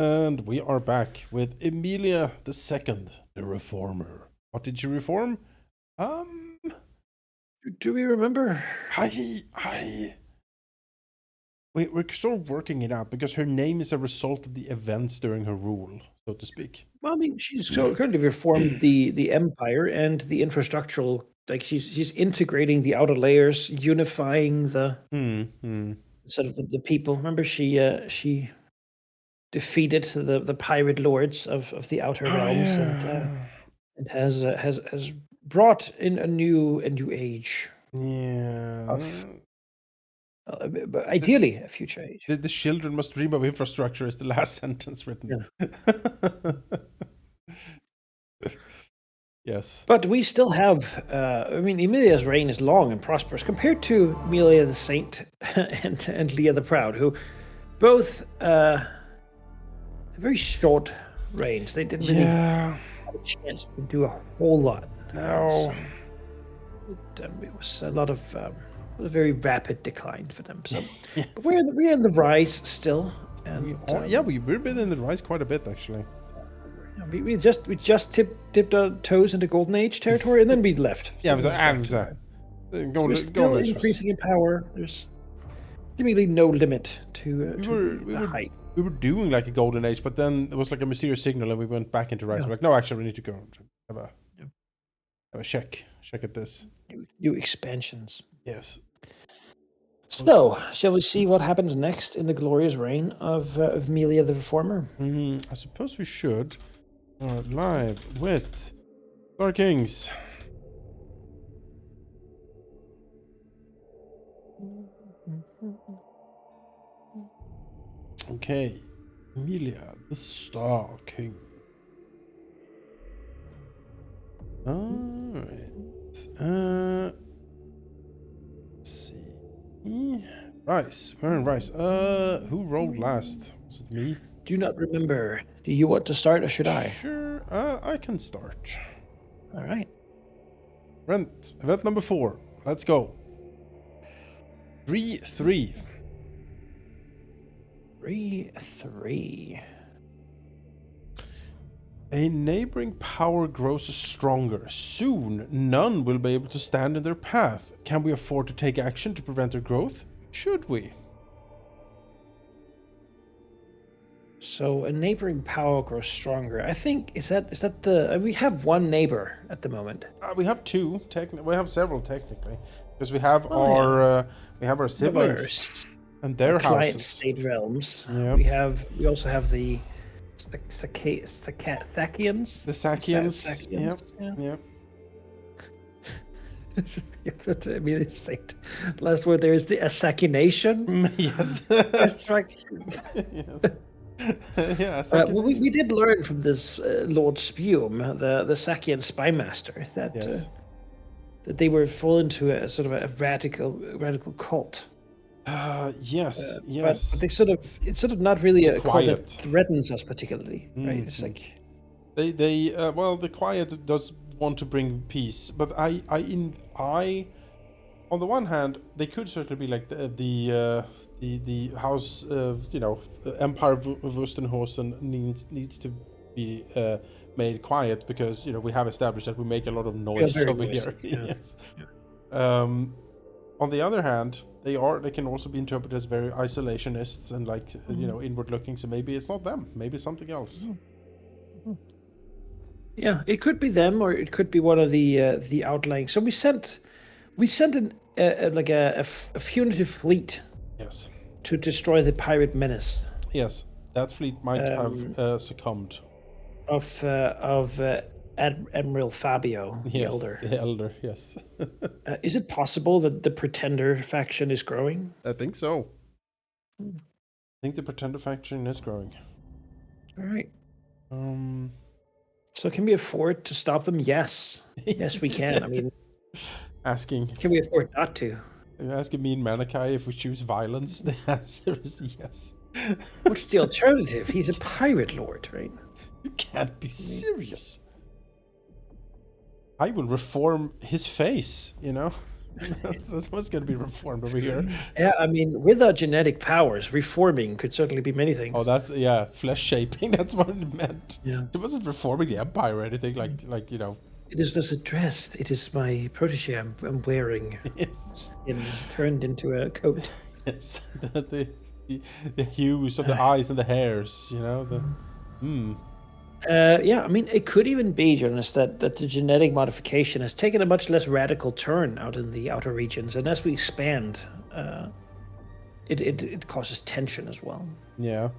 And we are back with Emilia the Second, the Reformer. What did she reform? Do we remember? We're still working it out because her name is a result of the events during her rule, so to speak. Well, I mean, she's currently reformed the empire and the infrastructural. Like she's integrating the outer layers, unifying the sort of the people. Remember, she defeated the pirate lords of the outer realms and has brought in a new age. Yeah. But ideally, a future age. The children must dream of infrastructure is the last sentence written. Yeah. Yes. But we still have, I mean, Emilia's reign is long and prosperous compared to Emilia the Saint and Leah the Proud, who both have very short reigns. They didn't really have a chance to do a whole lot. No. It was a lot of a very rapid decline for them. So Yes. but we're in the rise still, and we've been in the rise quite a bit actually. we just tipped our toes into Golden Age territory, and then we left. Yeah, So we're still increasing in power. There's seemingly no limit to the height. We were doing like a Golden Age, but then there was like a mysterious signal, and we went back into rise. Yeah. We're like, no, actually, we need to go have a check at this. New expansions. Yes. So, shall we see what happens next in the glorious reign of Emilia the Reformer? I suppose we should. Live with Star Kings. Okay, Emilia the Star King. Alright. Let's see. Rice. We're in Rice. Who rolled last? Was it me? Do not remember. Do you want to start or should I? Sure. I can start. All right. Rent. Event number 4. Let's go. 3-3. 3-3. A neighboring power grows stronger. Soon, none will be able to stand in their path. Can we afford to take action to prevent their growth? Should we? So a neighboring power grows stronger. I think is that the we have one neighbor at the moment. We have two. We have several technically, because we have our siblings and their houses. Client state realms. Yeah. We also have the Sakians. The Sakians. Yeah. I mean, it's like last word there is the assassination. Yes. That's right. Yeah. We did learn from this Lord Spume, the Sakian spymaster, that that they were fallen into a sort of a radical cult. Yes. But it's sort of not really a cult that threatens us particularly, right? It's like the quiet does want to bring peace, but I on the one hand, they could certainly be like the house of Empire of Wustenhausen needs to be made quiet because we have established that we make a lot of noise over here. Yes. On the other hand, they can also be interpreted as very isolationists and like inward looking. So maybe it's not them. Maybe it's something else. Yeah, it could be them, or it could be one of the outlying. So we sent a punitive fleet. Yes. To destroy the pirate menace. Yes, that fleet might have succumbed. Of Admiral Fabio, the Elder. The Elder, yes. Is it possible that the Pretender faction is growing? I think so. I think the Pretender faction is growing. All right. So can we afford to stop them? Yes. Yes, we can. I mean, can we afford not to? You're asking me and Manaki if we choose violence? The answer is yes. What's the alternative? He's a pirate lord, right? You can't be serious. I will reform his face, That's what's going to be reformed over here. Yeah, I mean, with our genetic powers, reforming could certainly be many things. Oh, that's flesh shaping. That's what it meant. Yeah. It wasn't reforming the empire or anything like It is just a dress. It is my protege I'm wearing. Yes, Turned into a coat. yes. The hues of the eyes and the hairs. Yeah, I mean, it could even be, Jonas, that the genetic modification has taken a much less radical turn out in the outer regions, and as we expand, it causes tension as well. Yeah,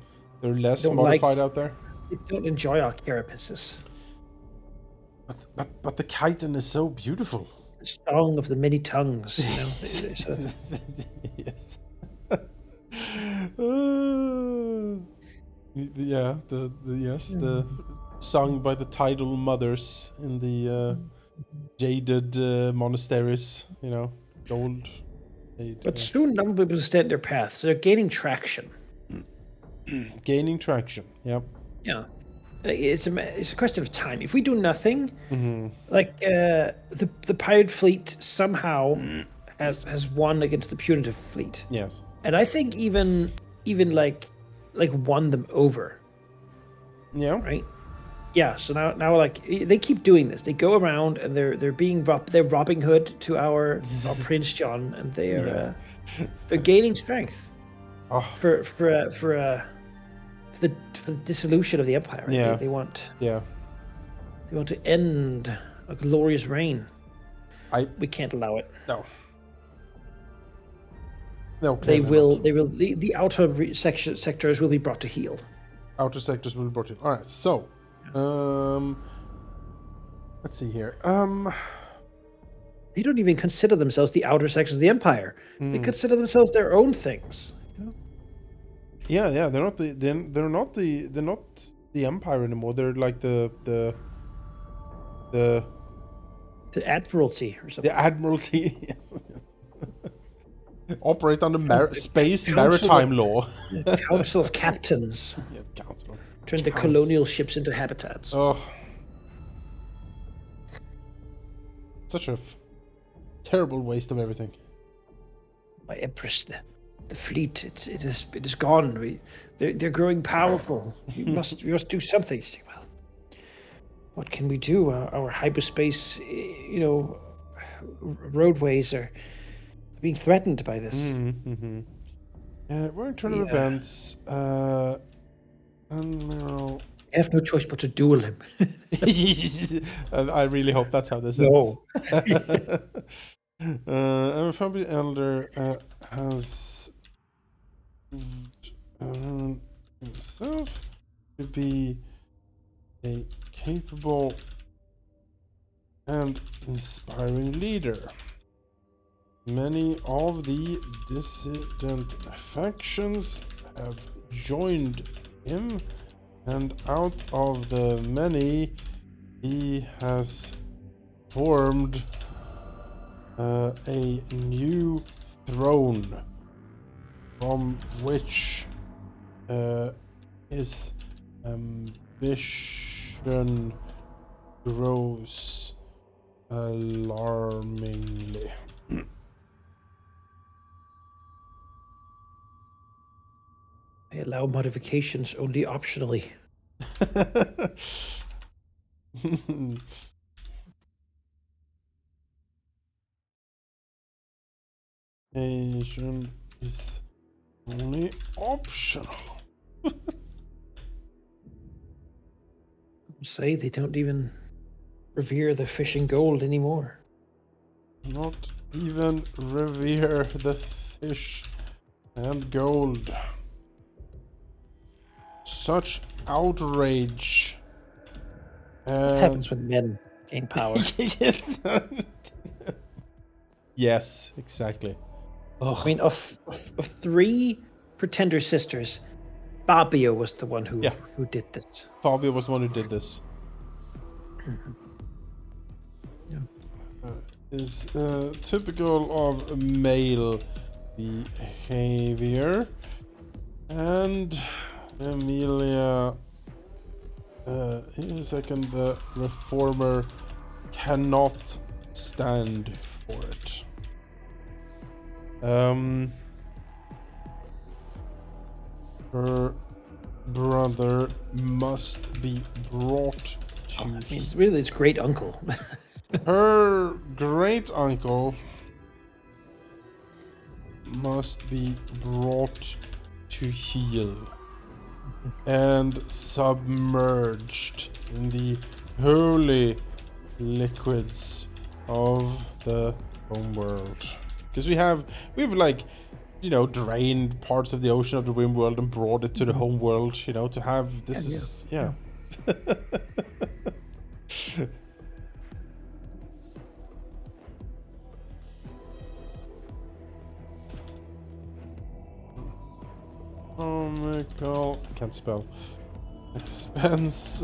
they're less Don't modified out there. They don't enjoy our carapaces. But the chitin is so beautiful. The song of the many tongues, Yes. Yeah, the sung by the tidal mothers in the jaded monasteries, gold. But soon none will stand their path, so they're gaining traction. Gaining traction. Yep. Yeah, it's a question of time. If we do nothing, like the pirate fleet somehow has won against the punitive fleet. Yes. And I think even like won them over. Yeah. Right. Yeah. So now like they keep doing this. They go around and they're Robin Hood to our Prince John, and they're gaining strength for the dissolution of the empire. Right? Yeah. They want. Yeah. They want to end a glorious reign. We can't allow it. No. No, they will. Not. They will. The outer sectors will be brought to heel. Outer sectors will be brought to heel. All right. So, let's see here. They don't even consider themselves the outer sections of the empire. They consider themselves their own things. Yeah. They're not the empire anymore. They're like the admiralty or something. The admiralty. Yes. Operate under space maritime law. Council of Captains. Yeah, council. Turn the colonial ships into habitats. Oh, such a terrible waste of everything. My Empress, the fleet, it is gone. They're growing powerful. We must do something. Well, what can we do? Our hyperspace, roadways are being threatened by this. We're in turn of events. Admiral. I have no choice but to duel him. And I really hope that's how this ends. Amphibia Elder has himself to be a capable and inspiring leader. Many of the dissident factions have joined him, and out of the many, he has formed a new throne from which his ambition grows alarmingly. They allow modifications only optionally. Asian is only optional. Say they don't even revere the fishing gold anymore. Not even revere the fish and gold. Such outrage. What happens when men gain power? Yes. Yes, exactly. Ugh. I mean, of 3 pretender sisters, Fabio was the one who did this. Fabio was the one who did this. Is typical of male behavior, and Emilia, in a second, the reformer cannot stand for it. Her brother must be brought Oh, to I mean, it's really its great uncle. her great uncle must be brought to heel and submerged in the holy liquids of the homeworld. Because we've like, drained parts of the ocean of the Rim world and brought it to the home world, to have this is yeah. Comical, can't spell. Expense.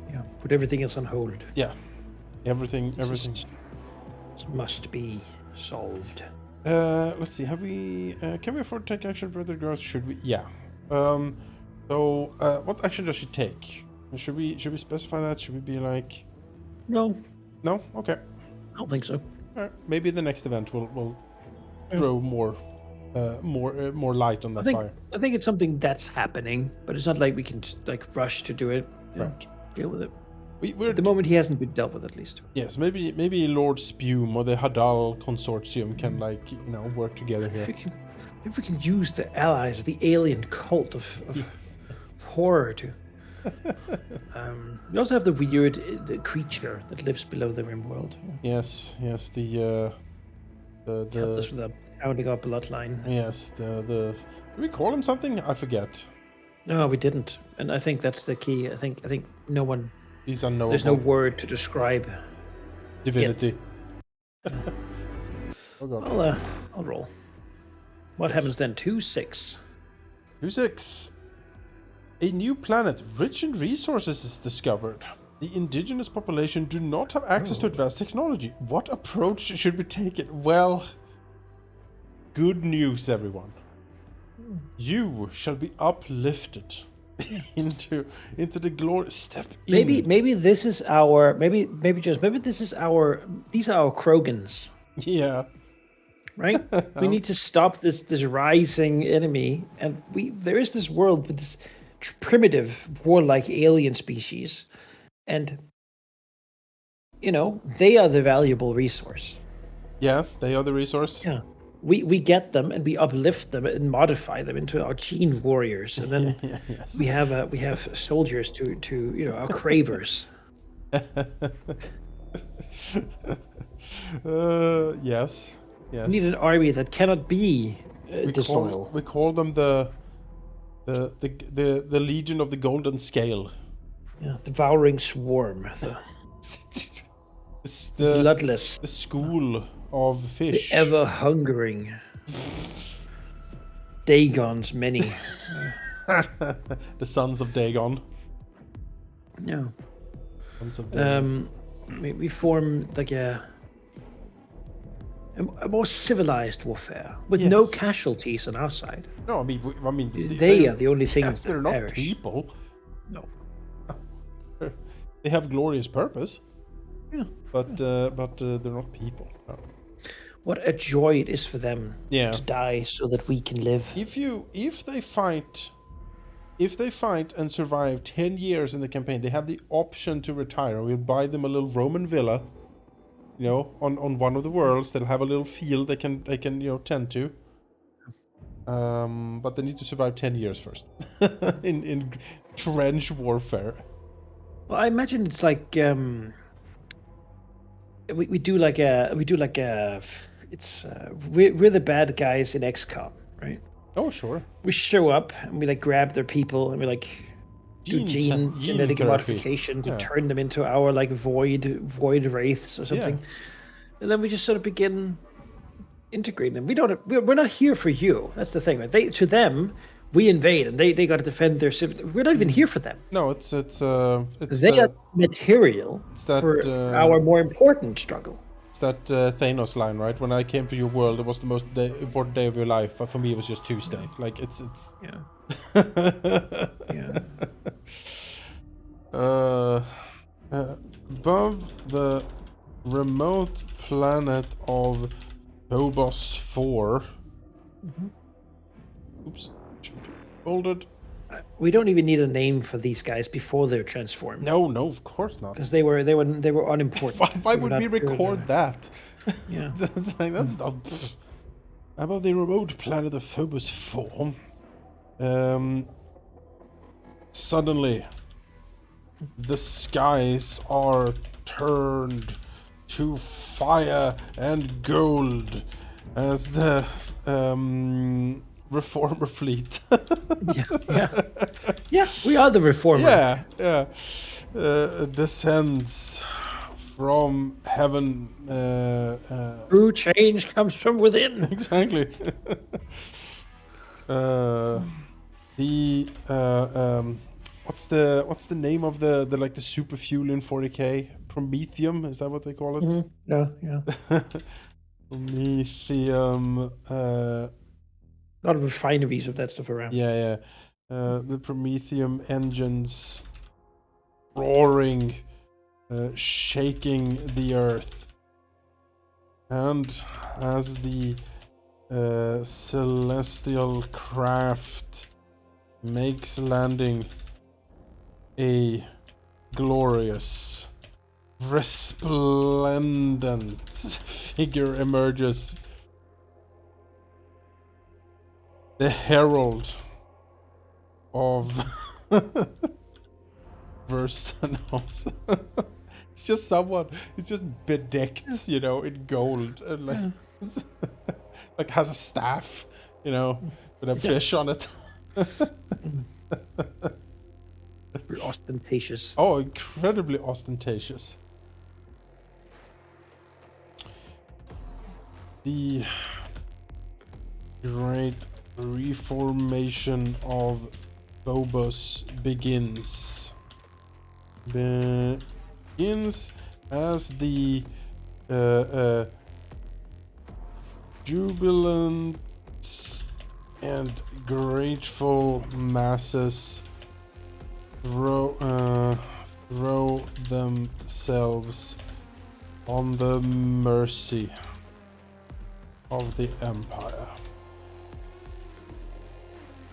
Yeah, put everything else on hold. Yeah, everything. This must be solved. Let's see. Have we? Can we afford to take action, brother girls? Should we? Yeah. So, what action does she take? Should we specify that? Should we be like? No, No. Okay. I don't think so. All right. Maybe the next event will Yeah. throw more light on that fire. I think it's something that's happening, but it's not like we can just, like rush to do it. Right. Deal with it. We're At the moment, he hasn't been dealt with, at least. Yes, maybe Lord Spume or the Hadal consortium can work together here. If we can use the allies, the alien cult of Yes. horror to. We also have the weird the creature that lives below the Rim world. Yes. Help us with a pounding our bloodline. Yes, the do we call him something? I forget. No, we didn't, and I think that's the key. I think no one. He's unknowable. There's no word to describe divinity. Oh god. I'll roll. What happens then? 2-6. 2-6. A new planet rich in resources is discovered. The indigenous population do not have access to advanced technology. What approach should be taken? Well, good news, everyone. You shall be uplifted into the glory. Step in. Maybe this is our maybe this is our these are our Krogans. Yeah. Right? We need to stop this rising enemy, and there is this world with this primitive warlike alien species, and they are the valuable resource. Yeah, they are the resource. Yeah. We get them and we uplift them and modify them into our gene warriors, and then Yes. we have soldiers to our cravers. Yes. We need an army that cannot be disloyal. We call them the Legion of the Golden Scale. Yeah, devouring swarm. The bloodless. The school of fish. The ever hungering. Dagon's many. The sons of Dagon. Yeah. Sons of Dagon. We form like a more civilized warfare with no casualties on our side. No, I mean, they are the only things that they're not perish. people. No. They have glorious purpose. Yeah. But they're not people. No. What a joy it is for them to die so that we can live. If they fight and survive 10 years in the campaign, they have the option to retire. We'll buy them a little Roman villa, on one of the worlds. They'll have a little field they can tend to. But they need to survive 10 years first in trench warfare. Well, I imagine it's like we're the bad guys in XCOM, right? Oh, sure. We show up and we grab their people and we do genetic therapy. Modification to turn them into our void wraiths or something, and then we just sort of begin integrating them. We're not here for you. That's the thing, right? To them, we invade and they got to defend their civ. We're not even here for them. No, it's they are material for our more important struggle. It's that Thanos line, right? When I came to your world, it was the most important day of your life, but for me, it was just Tuesday. It's yeah. Above the remote planet of Phobos 4. Oops, should be folded. We don't even need a name for these guys before they're transformed. No, of course not. Because they were unimportant. Why They were would we not good, record that? Yeah. It's like, that's not. About the remote planet of Phobos 4. Suddenly, the skies are turned to fire and gold as the reformer fleet. Yeah, we are the reformer. Descends from heaven. True change comes from within. Exactly. What's the name of the like the super fuel in 40K? Promethium, is that what they call it? Yeah. Promethium. A lot of refineries of that stuff around. Yeah. The Promethium engines roaring, shaking the earth, and as the celestial craft makes landing, a glorious, resplendent figure emerges. The herald of Verstanos. It's just someone. It's just bedecked, in gold, and like has a staff, with a fish on it. Ostentatious. Oh, incredibly ostentatious. The great reformation of Phobos begins. As the jubilant and grateful masses throw themselves on the mercy of the Empire.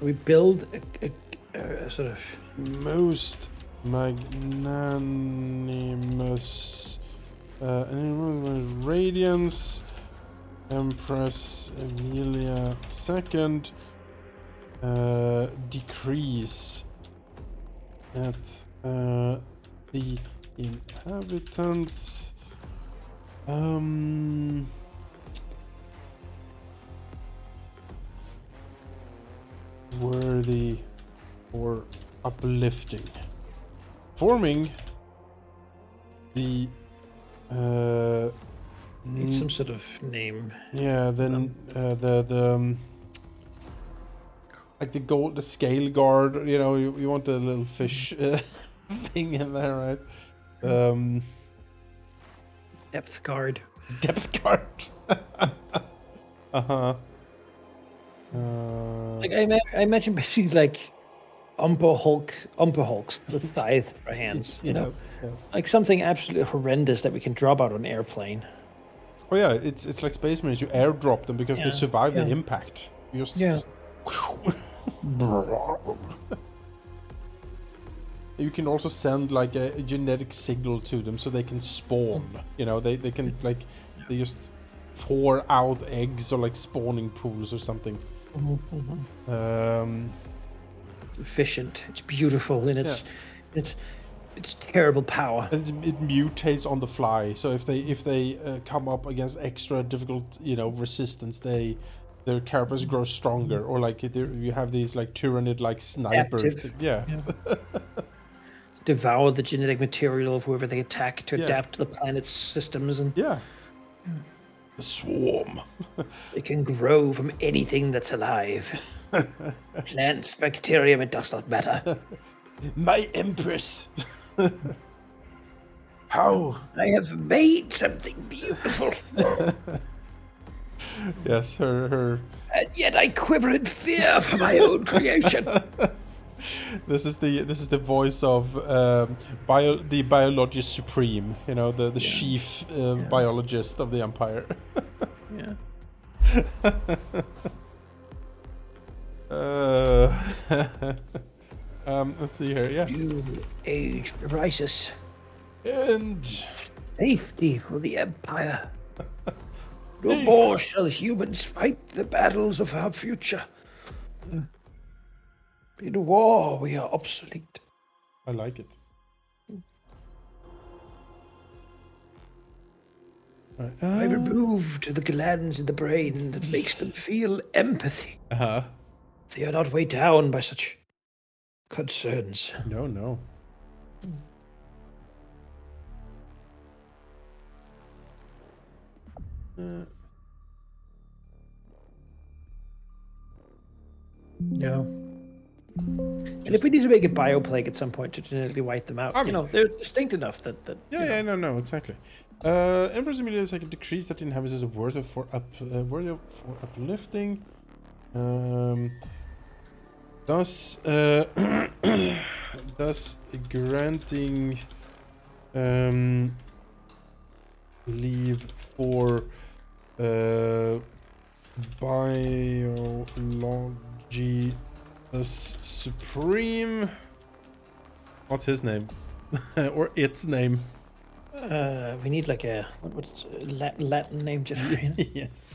We build a sort of most magnanimous radiance, Empress Emilia II decrees that the inhabitants worthy or uplifting, forming the need some sort of name. Yeah, then the like the scale guard. You want the little fish thing in there, right? Depth guard. Depth guard. Like I imagine basically like Umper Hulks with scythe for hands. Yes. Like something absolutely horrendous that we can drop out on an airplane. Oh yeah, it's like Space Marines. You airdrop them because they survive the impact. You can also send like a genetic signal to them so they can spawn. They can they just pour out eggs or like spawning pools or something. Efficient. It's beautiful in its terrible power. And it mutates on the fly. So if they come up against extra difficult resistance, their carapace grows stronger. Or like you have these like Tyranid like sniper. Devour the genetic material of whoever they attack to adapt to the planet's systems and the swarm. It can grow from anything that's alive. Plants, bacterium, it does not matter. My Empress. How? I have made something beautiful. Yes, her. And yet I quiver in fear for my own creation. This is the voice of the biologist supreme. You know, the Yeah. chief Yeah. biologist of the empire. Yeah. Let's see here. Yes. New age arises. And Safety for the Empire. No Hey. more shall humans fight the battles of our future. In war, we are obsolete. I like it. I removed the glands in the brain that makes them feel empathy. Uh-huh. They are not weighed down by such concerns. No. Yeah. And if we need to make a bioplague at some point to genetically wipe them out, I you mean- know, they're distinct enough that Yeah, no, exactly. Emperor's immediately is like a decrease that inhabits is worthy for uplifting. Thus thus granting leave for biology as supreme. What's his name? Or its name? we need like a what's Latin name just for you know? Yes.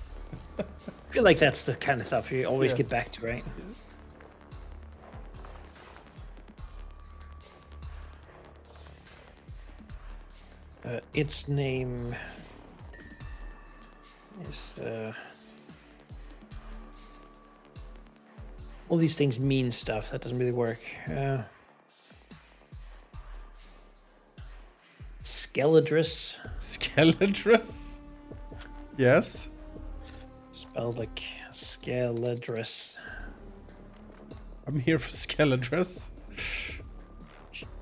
I feel like that's the kind of stuff you always Yes. get back to, right? Its name is all these things mean stuff. That doesn't really work. Skeledrus, Skeledrus? Yes. spelled like Skeledrus. I'm here for Skeledrus.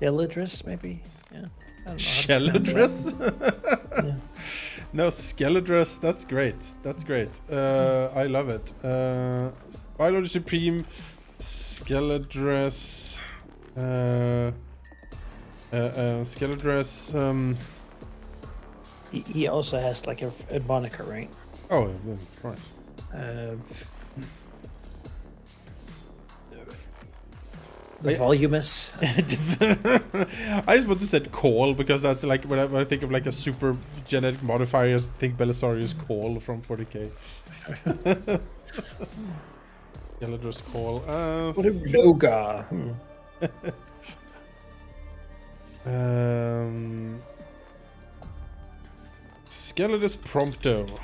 Skeledrus, maybe? Yeah. I don't know how to pronounce Skeledrus? Yeah. No, Skeledrus, that's great. That's great. I love it. Biology Supreme, Skeledrus. Skeledrus. He also has like a moniker, right? Oh, yeah, of course. The Volumus. I just want to say call because that's like when I think of like a super genetic modifier, I think Belisarius call from 40k. Skeledrus call. What a Logar. Skeledus Prompto.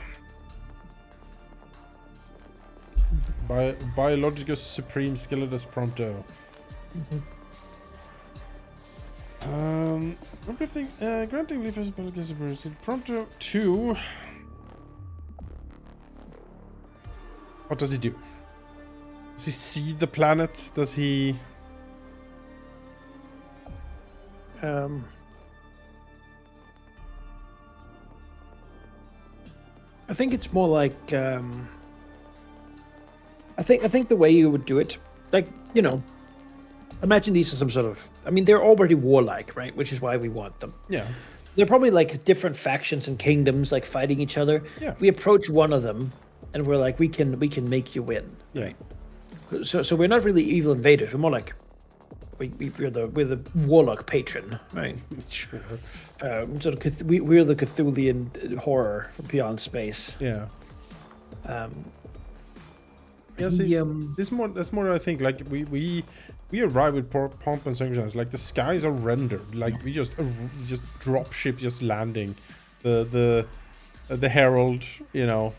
Biologicus Supreme Skeledus Prompto. Uplifting, granting leaf as Prompto 2. What does he do? Does he see the planet? Does he? I think it's more like I think the way you would do it, like, you know, imagine these are some sort of, I mean, they're already warlike, right? Which is why we want them. Yeah. They're probably like different factions and kingdoms like fighting each other. Yeah. We approach one of them and we're like, we can make you win. Yeah. Right. So we're not really evil invaders. We're more like we're the warlock patron, right? Sure. Sort of we're the Cthulian horror from beyond space. Yeah. Yeah, That's more. I think like we arrive with pomp and circumstance. Like the skies are rendered. Like we just drop ship just landing. The herald, you know,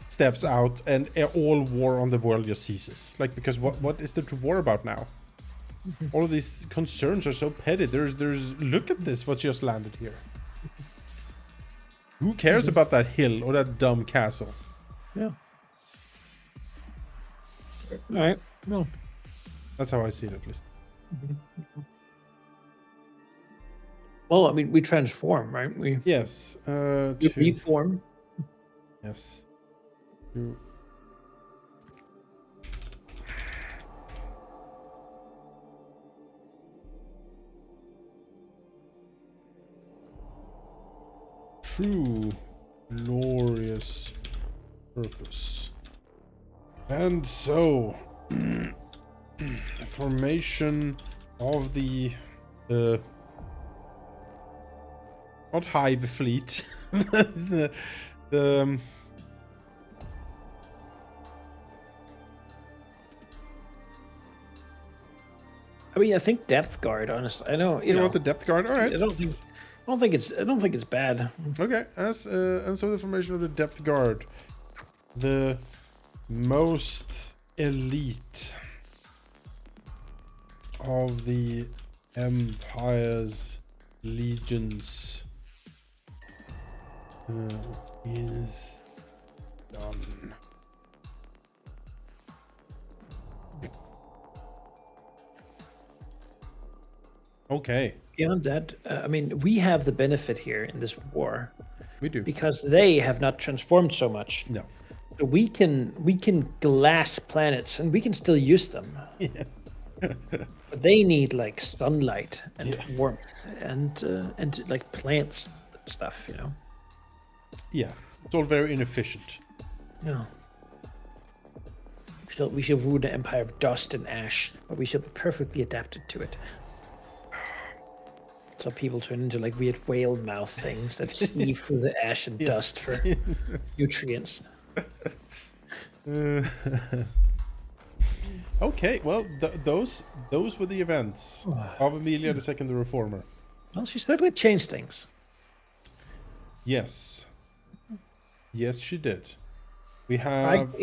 steps out and all war on the world just ceases. Like because what is there to war about now? All of these concerns are so petty. There's look at this. What just landed here. Who cares about that hill or that dumb castle? Yeah. All right. No. That's how I see it, at least. Well, I mean, we transform, right? We Yes. we reform. Yes. To... true glorious purpose. And so, the formation of the not hive fleet, the I mean, I think Depth Guard. Honestly, I know you want the depth guard? All right. I don't think it's bad. Okay. And so the formation of the depth guard, the most elite of the Empire's legions is done. Okay. Beyond that, I mean, we have the benefit here in this war We do. because they have not transformed so much. No. So we can glass planets and we can still use them. Yeah. But they need like sunlight and Yeah. warmth and like plants and stuff, you know. Yeah. It's all very inefficient. Yeah. We shall rule the empire of dust and ash, but we shall be perfectly adapted to it. So people turn into like weird whale mouth things that sneak through the ash and dust for nutrients. Okay, well, those were the events of Amelia II the Reformer. Well, she certainly changed things. Yes. Yes, she did. We I have...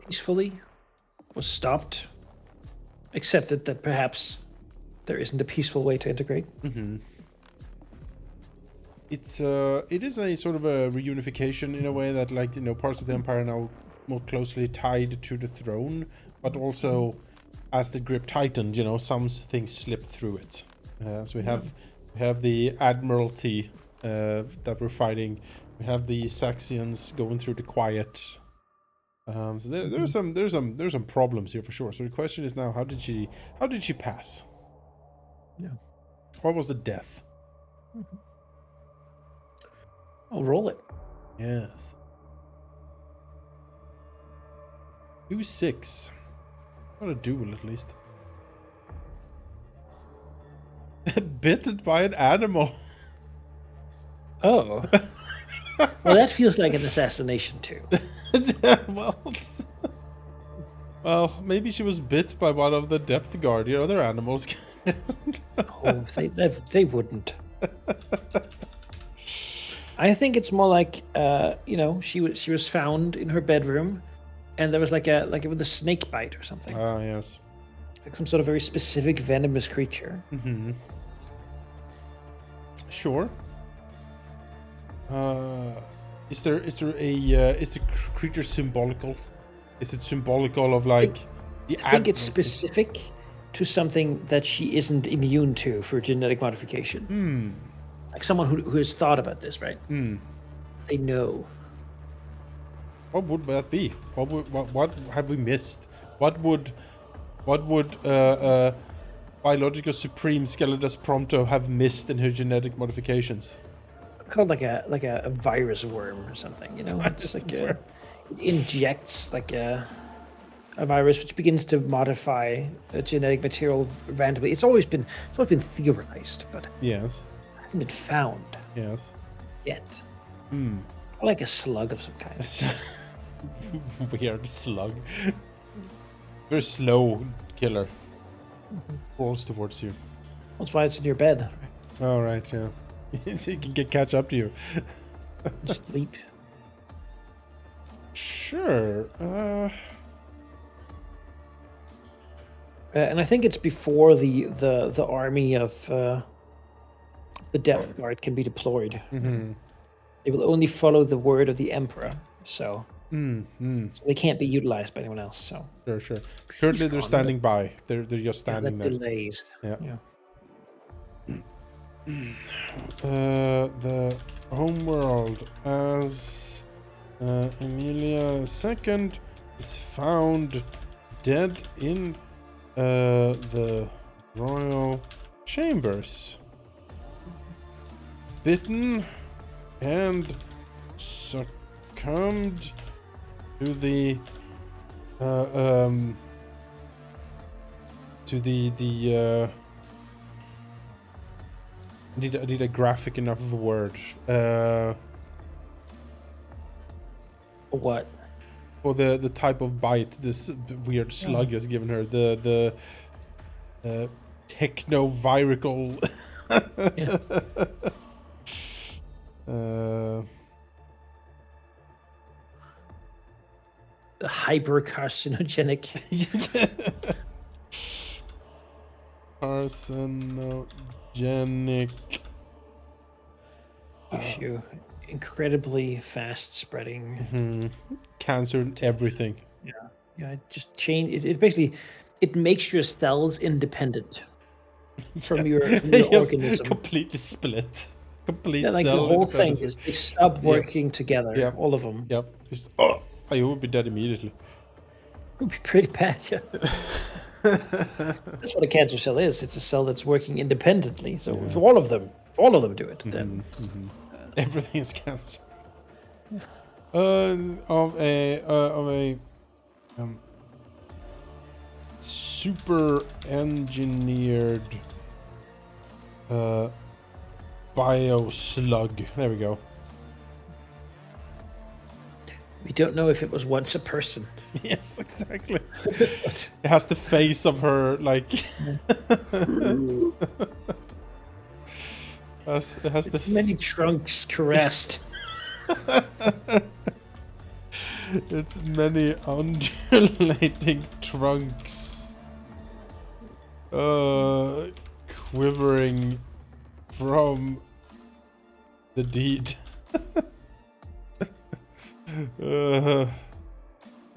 peacefully was stopped, accepted that perhaps there isn't a peaceful way to integrate. Mm-hmm. It is a sort of a reunification in a way that, like, you know, parts of the Empire are now more closely tied to the throne, but also as the grip tightened, you know, some things slipped through it. So we have the Admiralty that we're fighting. We have the Saxions going through the quiet. So there's some problems here for sure. So the question is now, how did she pass? Yeah. What was the death? I'll roll it. Yes. 2-6. Not a duel, at least. Bitten by an animal. Oh. Well, that feels like an assassination too. Well, maybe she was bit by one of the depth guard. The other animals. Oh, they wouldn't. I think it's more like, you know, she was found in her bedroom, and there was like with a snake bite or something. Ah, yes. Like some sort of very specific venomous creature. Mm-hmm. Sure. Is the creature symbolical? Is it symbolical of like the? I think it's specific to something that she isn't immune to for genetic modification. Like someone who has thought about this, right? They know. What would that be? What have we missed? What would biological supreme Skeletus Prompto have missed in her genetic modifications? Called like a virus worm or something, you know. It's like it injects like a virus which begins to modify a genetic material randomly. It's always been theorized, but yes, hasn't been found. Yes. Yet. Or like a slug of some kind. Weird slug. Very slow killer. Crawls towards you. That's why it's in your bed. All right, yeah. So you can catch up to you. Sleep. Sure. And I think it's before the army of the Depth Guard can be deployed. They will only follow the word of the Emperor, so they can't be utilized by anyone else. So Sure. Currently, they're standing by. They're just standing there. Delays. Yeah. The homeworld as Amelia II is found dead in the royal chambers, bitten and succumbed to the I need a graphic enough of a word. What? For the type of bite this weird slug has given her. The techno-virical. Yeah. The hyper carcinogenic. Carcinogenic issue. Incredibly fast spreading. cancer and everything. Yeah. It just change. It basically it makes your cells independent from your Yes, organism. completely split. Complete Like the cell whole thing independency. they stop working together. Yep. All of them. Yep. I would be dead immediately. It would be pretty bad. Yeah. That's what a cancer cell is. It's a cell that's working independently. So if all of them do it, then everything is cancer. Of a super engineered bio slug. There we go. we don't know if it was once a person. Yes, exactly. It has the face of her, like. It has the many trunks caressed. It's many undulating trunks, quivering from the deed.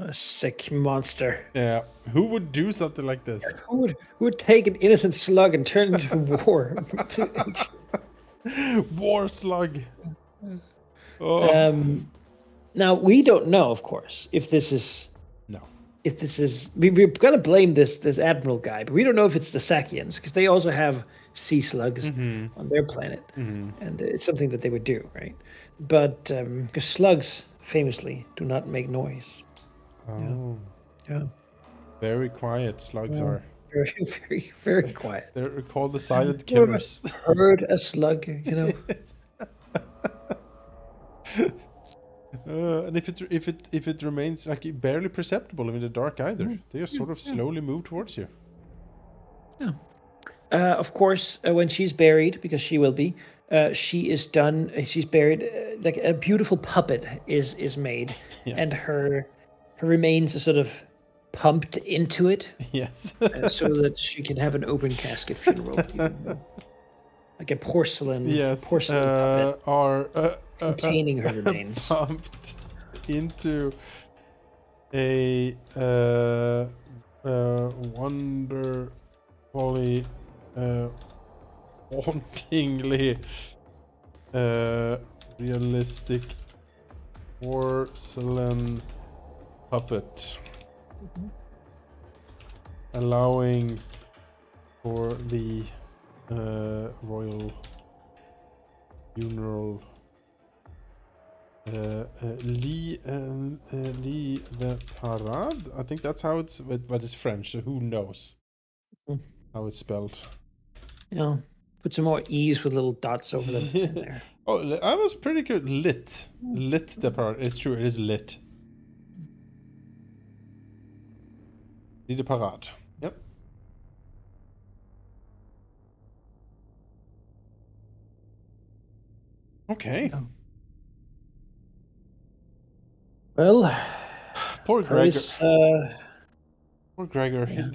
A sick monster. Yeah, who would do something like this? Who would take an innocent slug and turn it into war? War slug. Oh. Now we don't know, of course, if this is we're gonna blame this admiral guy, but we don't know if it's the Sakians because they also have sea slugs on their planet, and it's something that they would do, right? But because slugs famously do not make noise. Yeah. Very quiet slugs are. Very, very, very quiet. They're called the silent killers. Heard a slug, And if it remains like barely perceptible in the dark either, they just sort of slowly move towards you. Yeah. Of course, when she's buried, because she will be, she is done. She's buried. Like a beautiful puppet is made, and her remains are sort of pumped into it. Yes. So that she can have an open casket funeral. Like a porcelain puppet containing her remains. Pumped into a wonderfully hauntingly realistic porcelain puppet, allowing for the royal funeral. Lee the Parade. I think that's how it's, but it's French, so who knows how it's spelled. Put some more E's with little dots over them in there. Oh, I was pretty good. Lit the Parade. It's true, it is lit. Lee the Parade. Yep. Okay. Well, poor Gregor. Poor Gregor. Yeah.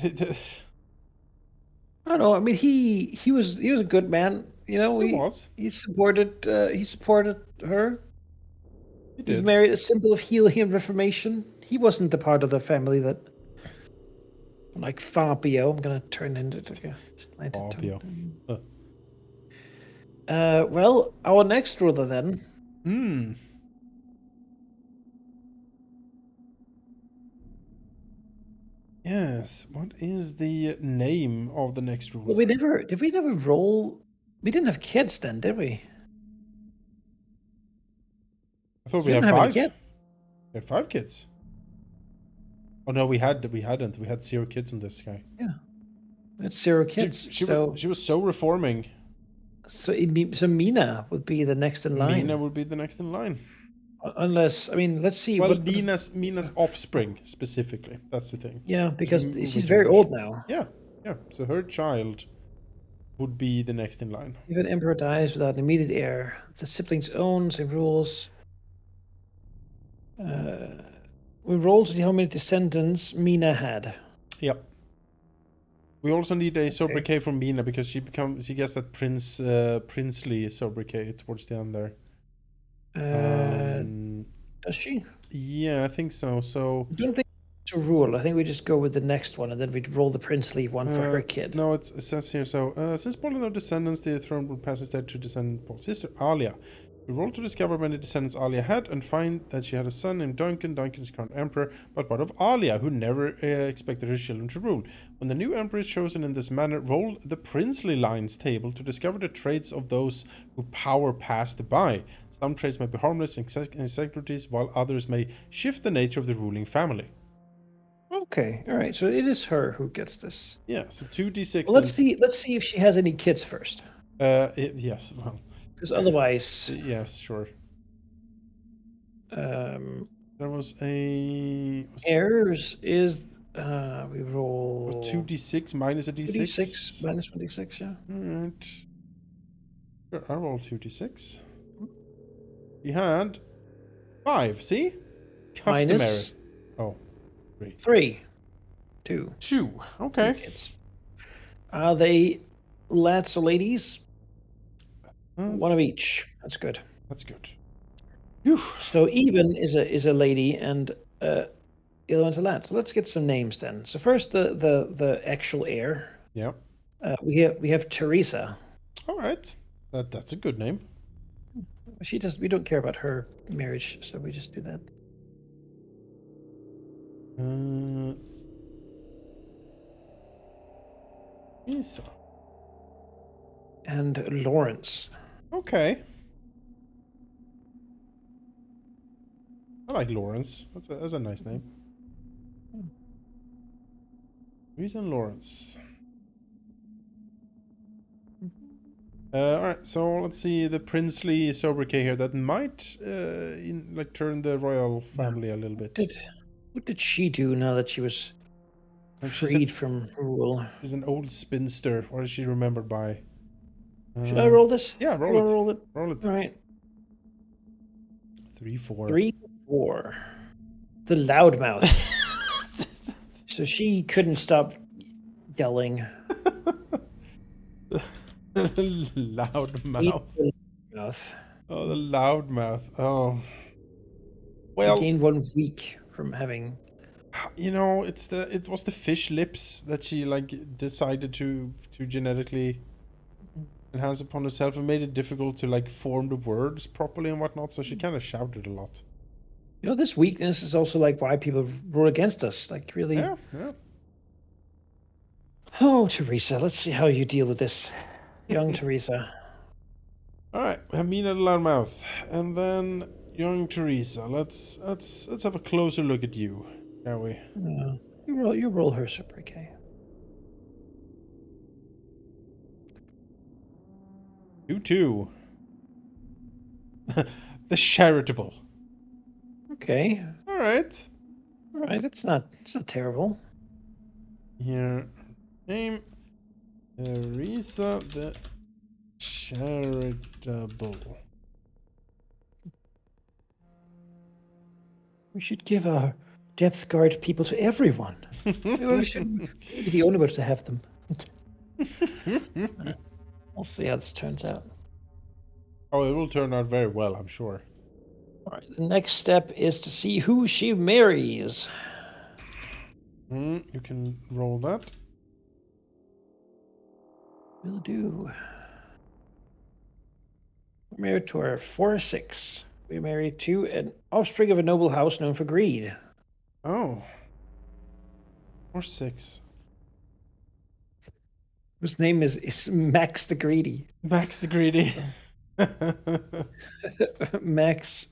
I don't know. I mean, he was a good man. He supported her. He was married, a symbol of healing and reformation. He wasn't the part of the family that, like Fabio. I'm gonna turn into Fabio. Well, our next ruler then. Yes. What is the name of the next ruler? Well, we never roll. We didn't have kids then, did we? I thought We we don't had have any 5. kids. We had 5 kids. Oh no, we hadn't. We had 0 kids on this guy. Yeah, it's 0 kids. She was so reforming. So Mina would be the next in line. Mina would be the next in line. Unless, I mean, let's see. Well, what Mina's offspring specifically. That's the thing. Yeah, because If we move she's a very generation. old now. Yeah, yeah. So her child would be the next in line. If an emperor dies without an immediate heir, the siblings own same rules. We roll to see how many descendants Mina had. Yep. We also need a Okay. sobriquet from Mina because she gets that princely sobriquet towards the end there. Does she? Yeah, I think so. So I don't think it's a rule. I think we just go with the next one, and then we'd roll the princely one for her kid. No, it says here. So since Paul had no descendants, the throne would pass instead to descendant Paul's sister Alia. We roll to discover many descendants Alia had and find that she had a son named Duncan. Duncan is crowned emperor, but part of Alia, who never expected her children to rule. When the new emperor is chosen in this manner, roll the princely lines table to discover the traits of those who power passed by. Some traits may be harmless insecurities, while others may shift the nature of the ruling family. Okay, all right. So it is her who gets this. Yeah, so 2d6. Well, let's see if she has any kids first. Yes, well. Because otherwise, yes, sure. There was heirs is we roll 2d6 minus a d6. 2d6 minus 1d6, yeah. Alright. Sure, I rolled 2d6. He had 5, see? Customary. Minus Oh, 3. 3. 2. 2. Okay. 2 kids. Are they lads or ladies? One of each. That's good. That's good. Whew. So even is a lady and the other one's a lad. So let's get some names then. So first the actual heir. Yeah. We have Teresa. All right. That's a good name. We don't care about her marriage, so we just do that. Isa. And Lawrence. Okay. I like Lawrence. That's a nice name. Reason Lawrence. Alright, so let's see the princely sobriquet here that might turn the royal family a little bit. What did she do now that she was freed from rule? She's an old spinster. What is she remembered by? Should I roll this? Yeah, roll it. Roll it. All right. 3, 4. 3, 4. The loudmouth. So she couldn't stop yelling. Loudmouth. Oh, the loudmouth. Oh. Well, I gained 1 week from having. You know, it was the fish lips that she decided to genetically enhance upon herself and made it difficult to form the words properly and whatnot. So she kind of shouted a lot. You know, this weakness is also why people rule against us. Really. Yeah. Oh, Teresa, let's see how you deal with this, young Teresa. All right, we have Mina the loudmouth, and then young Teresa. Let's have a closer look at you, shall we? You roll her sobriquet. 2-2. The charitable. Okay. All right. It's not terrible. Here, name Teresa the charitable. We should give our depth guard people to everyone. We should be the only ones to have them. We'll see how this turns out. Oh, it will turn out very well, I'm sure. All right. The next step is to see who she marries. You can roll that. Will do. We're married to our 4-6. We're married to an offspring of a noble house known for greed. Oh. 4-6. Whose name is Max the Greedy. Max the Greedy. Max,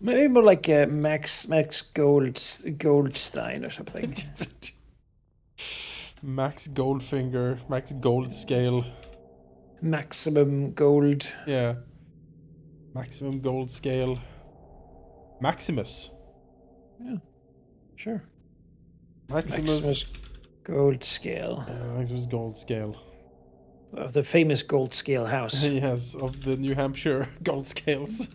maybe more like Max Goldstein or something. Max Goldfinger, Max Goldscale. Maximum Gold. Yeah. Maximum Gold Scale. Maximus. Yeah, sure. Maximus Maximus. Gold Scale Maximus Gold Scale. of the famous Gold Scale house. Yes, of the New Hampshire Gold Scales.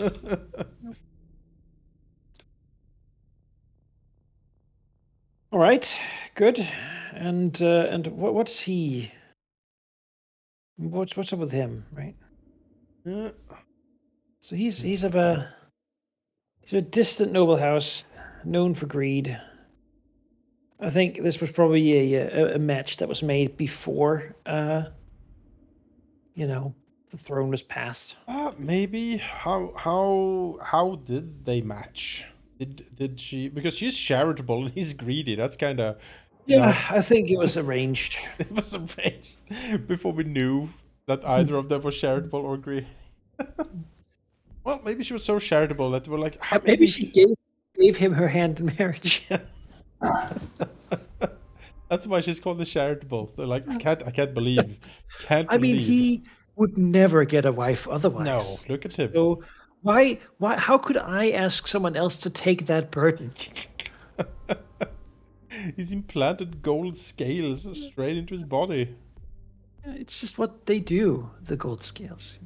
All right, good. And what's he? What's up with him, right? Uh, So he's a distant noble house, known for greed. I think this was probably a match that was made before, the throne was passed. maybe how did they match? Did she, because she's charitable and he's greedy? That's kind of, Yeah, I think it was arranged. it was arranged before we knew that either of them was charitable or greedy. Well, maybe she was so charitable that we're like, Maybe maybe. she gave him her hand in marriage. That's why she's called the charitable. They're like, can't believe, can't I mean, believe. he would never get a wife No, otherwise. look at him. So how could I ask someone else to take that burden? He's implanted gold scales straight into his body. It's just what they do, the gold scales,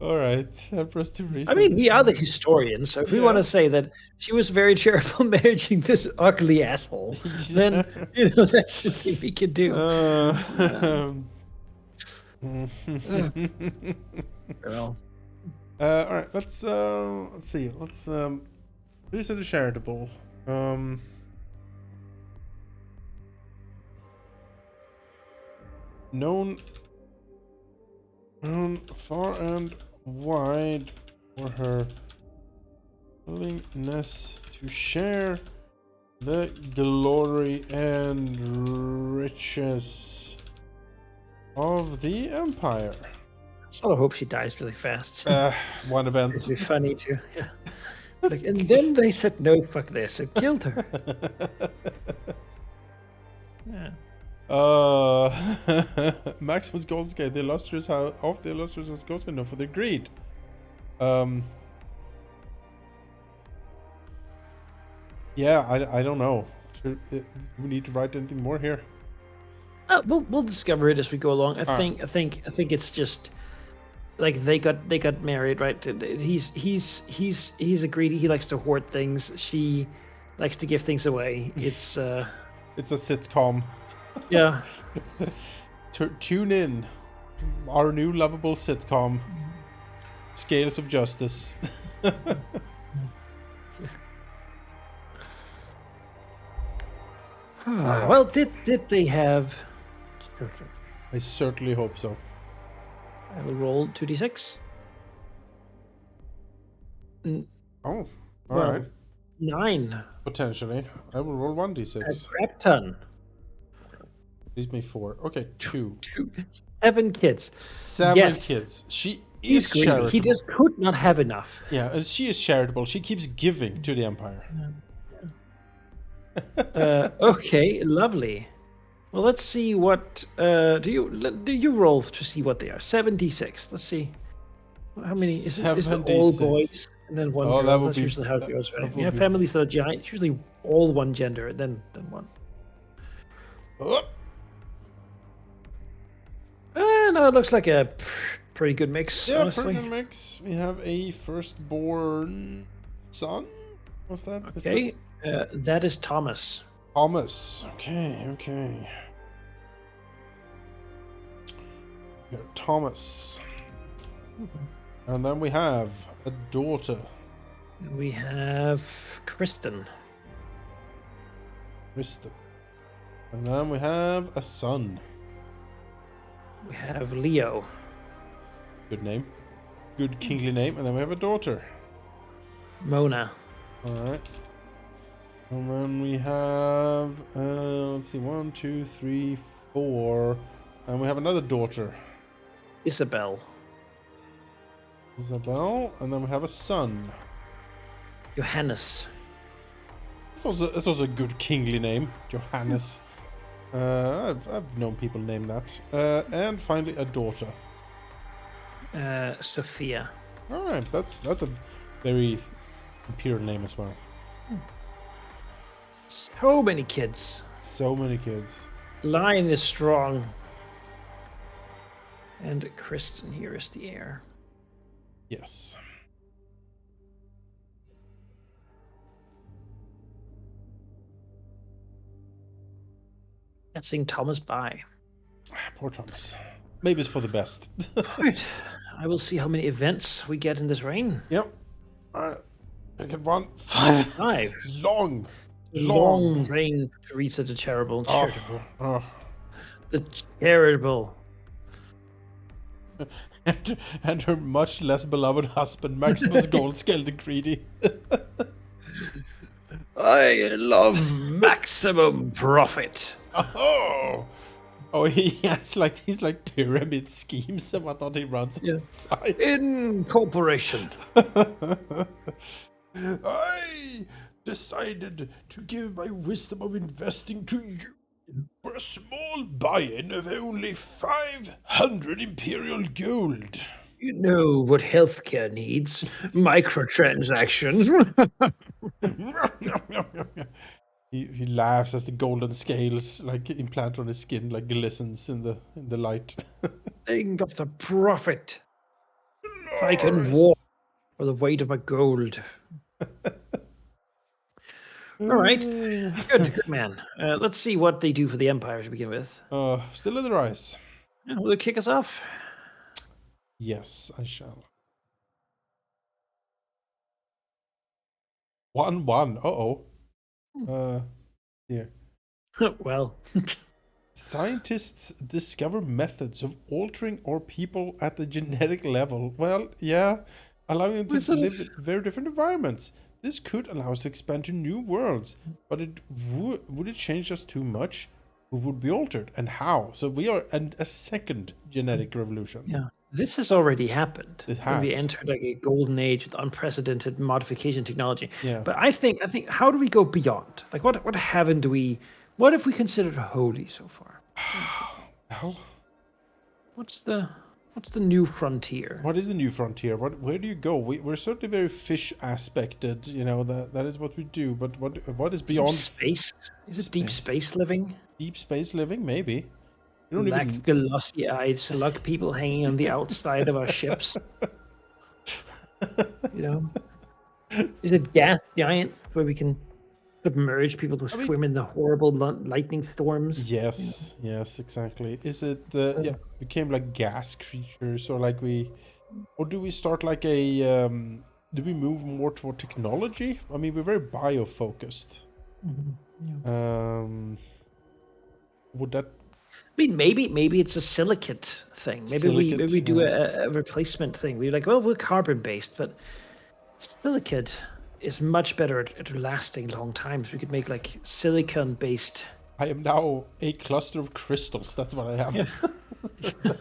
All right, Empress Teresa. I mean, we are the historians, so if we want to Yes. say that she was very charitable marrying this ugly asshole, then that's the thing we can do. Girl. All right, let's see. Let's Teresa the charitable. Known far and wide for her willingness to share the glory and riches of the empire. I sort of hope she dies really fast. One event. It'd be funny too. Yeah. Like, and then they said, "No, fuck this," and killed her. Yeah. Maximus Goldsgate, the illustrious house of the illustrious Goldsgate, known for their greed. Yeah, I don't know. Do we need to write anything more here? We'll discover it as we go along. I think it's just like they got married, right? He's a greedy. He likes to hoard things. She likes to give things away. It's It's a sitcom. yeah. Tune in, our new lovable sitcom, Scales of Justice. Well, did they have? I certainly hope so. I will roll 2d6. Oh, all Well, right. 9. Potentially. I will roll A 1d6. crap ton. Leaves me 4. Okay, 2. 7 kids. 7 Yes. kids. She He's is greedy. charitable. He just could not have enough. Yeah, and she is charitable. She keeps giving to the empire. Okay, lovely. Well, let's see what do you roll to see what they are? 76. Let's see. How many is it? Is it all 76. boys and then one Oh, that girl? would That's be- usually how it that- goes, that right? would Yeah, be- families that are giant. It's usually all one gender, then one. Oh, No, it looks like a pretty good mix, yeah, honestly. pretty mix. We have a firstborn son. What's that? Is Okay, that is Thomas. that Thomas. Okay. Yeah, Thomas. And then we have a daughter, We have Kristen. Kristen. And then we have a son. We have Leo. Good name. Good kingly name. And then we have a daughter. Mona. Alright. And then we have, let's see, 1, 2, 3, 4. And we have another daughter, Isabel. Isabel. And then we have a son. Johannes. It's also a good kingly name, Johannes. I've known people name that. And finally, a daughter. Sophia. All right, that's a very imperial name as well. So many kids. So many kids. Line is strong. And Kristen here is the heir. Yes. Passing Thomas by. Poor Thomas. Maybe it's for the best. Right. I will see how many events we get in this reign. Yep. Alright. I get 1, 5. 5. Long. Long reign for Teresa the Charitable. Oh. The Charitable. And her much less beloved husband, Maximus Goldscale the Greedy. I love maximum profit. Oh, he's like pyramid schemes and whatnot he runs on the side. Incorporation. I decided to give my wisdom of investing to you for a small buy-in of only 500 imperial gold. You know what healthcare needs. Microtransactions. He laughs as the golden scales like implant on his skin like glistens in the light. Think of the profit. I can walk for the weight of my gold. All right, good man. Let's see what they do for the Empire to begin with. Still in the rise. Will they kick us off? Yes, I shall. 1-1. Here. Well. Scientists discover methods of altering our people at the genetic level. Well, yeah, allowing them to live in very different environments. This could allow us to expand to new worlds, but would it change us too much? Who would be altered and how? So we are a second genetic revolution. Yeah, this has already happened. It when we has. entered like a golden age with unprecedented modification technology. Yeah. But I think how do we go beyond? Like what haven't do we? What have we considered holy so far? Well, what's the new frontier? What is the new frontier? Where do you go? We're certainly very fish aspected, you know, that is what we do, but what is beyond deep space? Is it deep space living? Deep space living, maybe. You don't Black even glossy eyes, like people hanging on the outside of our ships. You know? Is it gas giant where we can submerge people to swim in the horrible lightning storms? Yes, yes, exactly. Is it yeah, became like gas creatures, or like or do we start like a do we move more toward technology? I mean, we're very bio focused. Would that? I mean, maybe it's a silicate thing. Maybe we do a replacement thing. We're like, well, we're carbon based, but silicate is much better at lasting long times. We could make like silicon based. I am now a cluster of crystals. That's what I am. Yeah.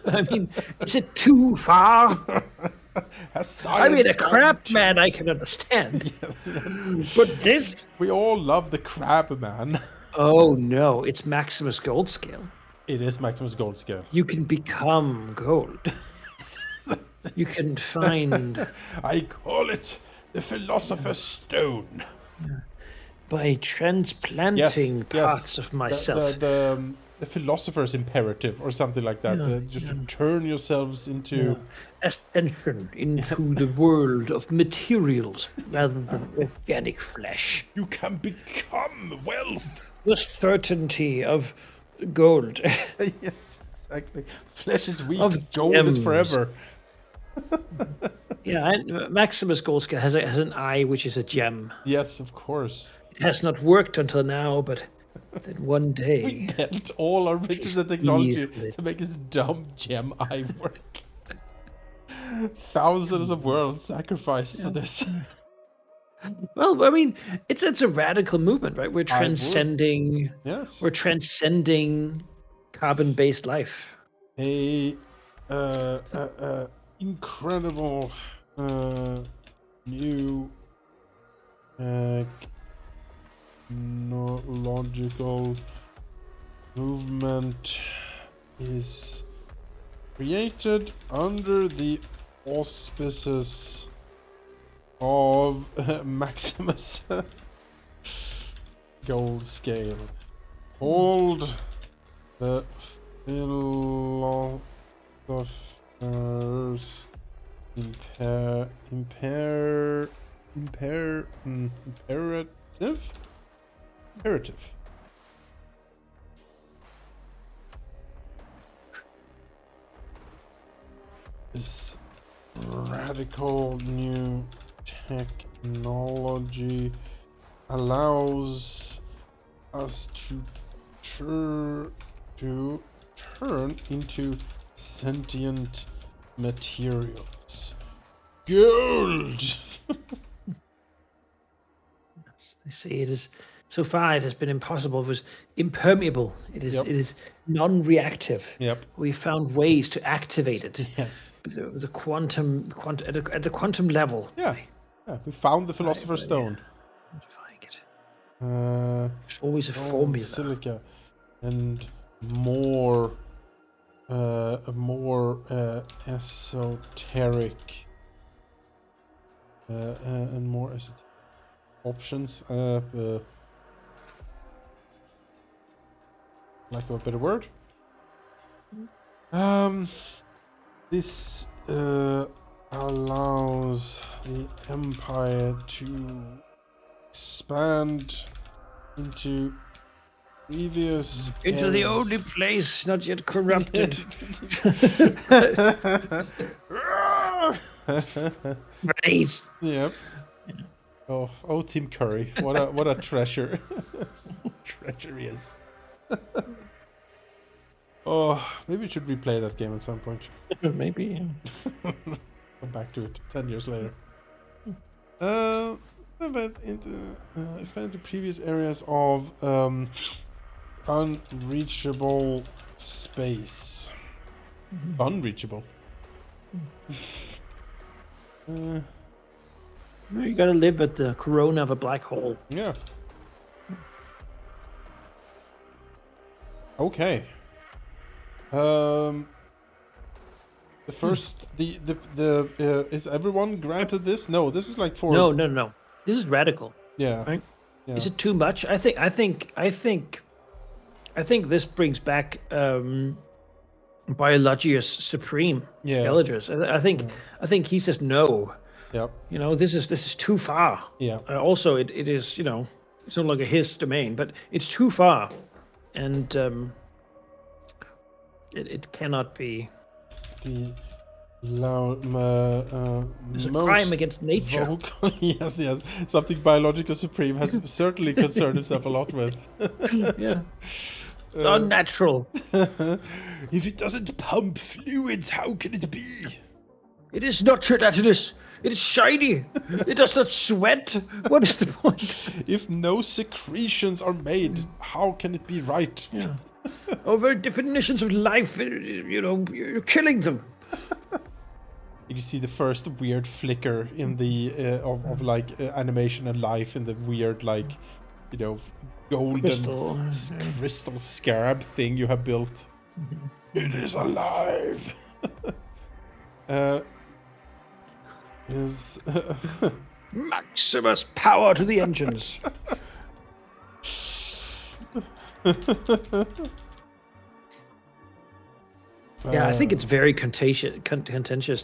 I mean, is it too far? I mean, a crab man I can understand. But this... We all love the crab man. Oh no, it's Maximus Goldscale. It is Maximus Goldscale. You can become gold. You can find... I call it the Philosopher's Stone. Yeah. By transplanting parts of myself. The Philosopher's Imperative or something like that. To turn yourselves into... Ascension into the world of materials rather than organic flesh. You can become wealth. The certainty of gold. Yes, exactly. Flesh is weak, gold is forever. Yeah, and Maximus Goldscale has an eye which is a gem. Yes, of course. It has not worked until now, but then one day... We bent all our riches and technology to make his dumb gem eye work. Thousands of worlds sacrificed for this. Well, I mean, it's a radical movement, right? I would. Yes. We're transcending carbon-based life. A incredible new technological movement is created under the auspices of Maximus Gold Scale, called the Philosophers Imperative. This radical new technology allows us to turn into sentient materials. Gold! They say it is so far it has been impossible. It was impermeable. It Yep. is non-reactive. Yep. We found ways to activate it. Yes. The quantum at the quantum level. Yeah. Yeah. We found the Philosopher's Stone. Quantifying it. There's always a formula. Silica and more esoteric and more esoteric options. Lack of a better word. This allows the empire to expand into into the only place not yet corrupted. Right. Yep. Oh, Tim Curry! What a treasure! Treasure he is. Oh, maybe we should replay that game at some point. Maybe. Come back to it 10 years later. Expand into previous areas of unreachable space. Unreachable. You gotta live at the corona of a black hole. Yeah. Okay. The first, the is everyone granted this? No, this is like for. No. This is radical. Yeah. Right? Yeah. Is it too much? I think this brings back Biologius Supreme Skeletors. I think he says no. Yep. You know, this is too far. Yeah. Also, it is, you know, it's no longer his domain, but it's too far, and it cannot be. The It's a crime against nature. Vocal, yes, something Biological Supreme has certainly concerned himself a lot with. Yeah. Unnatural. If it doesn't pump fluids, how can it be? It is not gelatinous. It is shiny. It does not sweat. What is the point? If no secretions are made, how can it be right? Yeah. Over definitions of life, you know, you're killing them. You see the first weird flicker in the of like animation and life in the weird, like, you know, golden crystal scarab thing you have built. It is alive. Is Maximus power to the engines. Yeah, I think it's very contentious.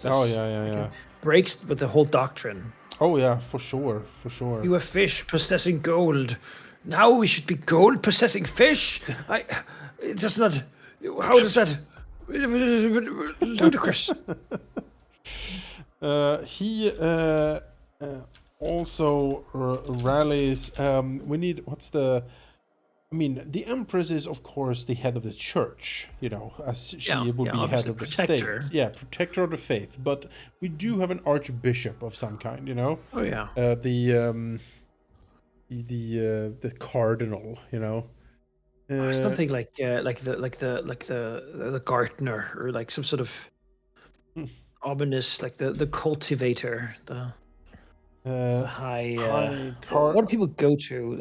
That's, yeah. Breaks with the whole doctrine. Oh yeah, for sure. You are fish possessing gold. Now we should be gold possessing fish. It does not. How does that? Ludicrous. He also rallies. We need. What's the I mean, the Empress is, of course, the head of the church, as Yeah, she would yeah, be head obviously of the state. protector. Yeah, protector of the faith. But we do have an archbishop of some kind, Oh yeah. The cardinal, Uh, Something like the gardener, or like some sort of ominous, like the cultivator, the high. high What car, do people go to?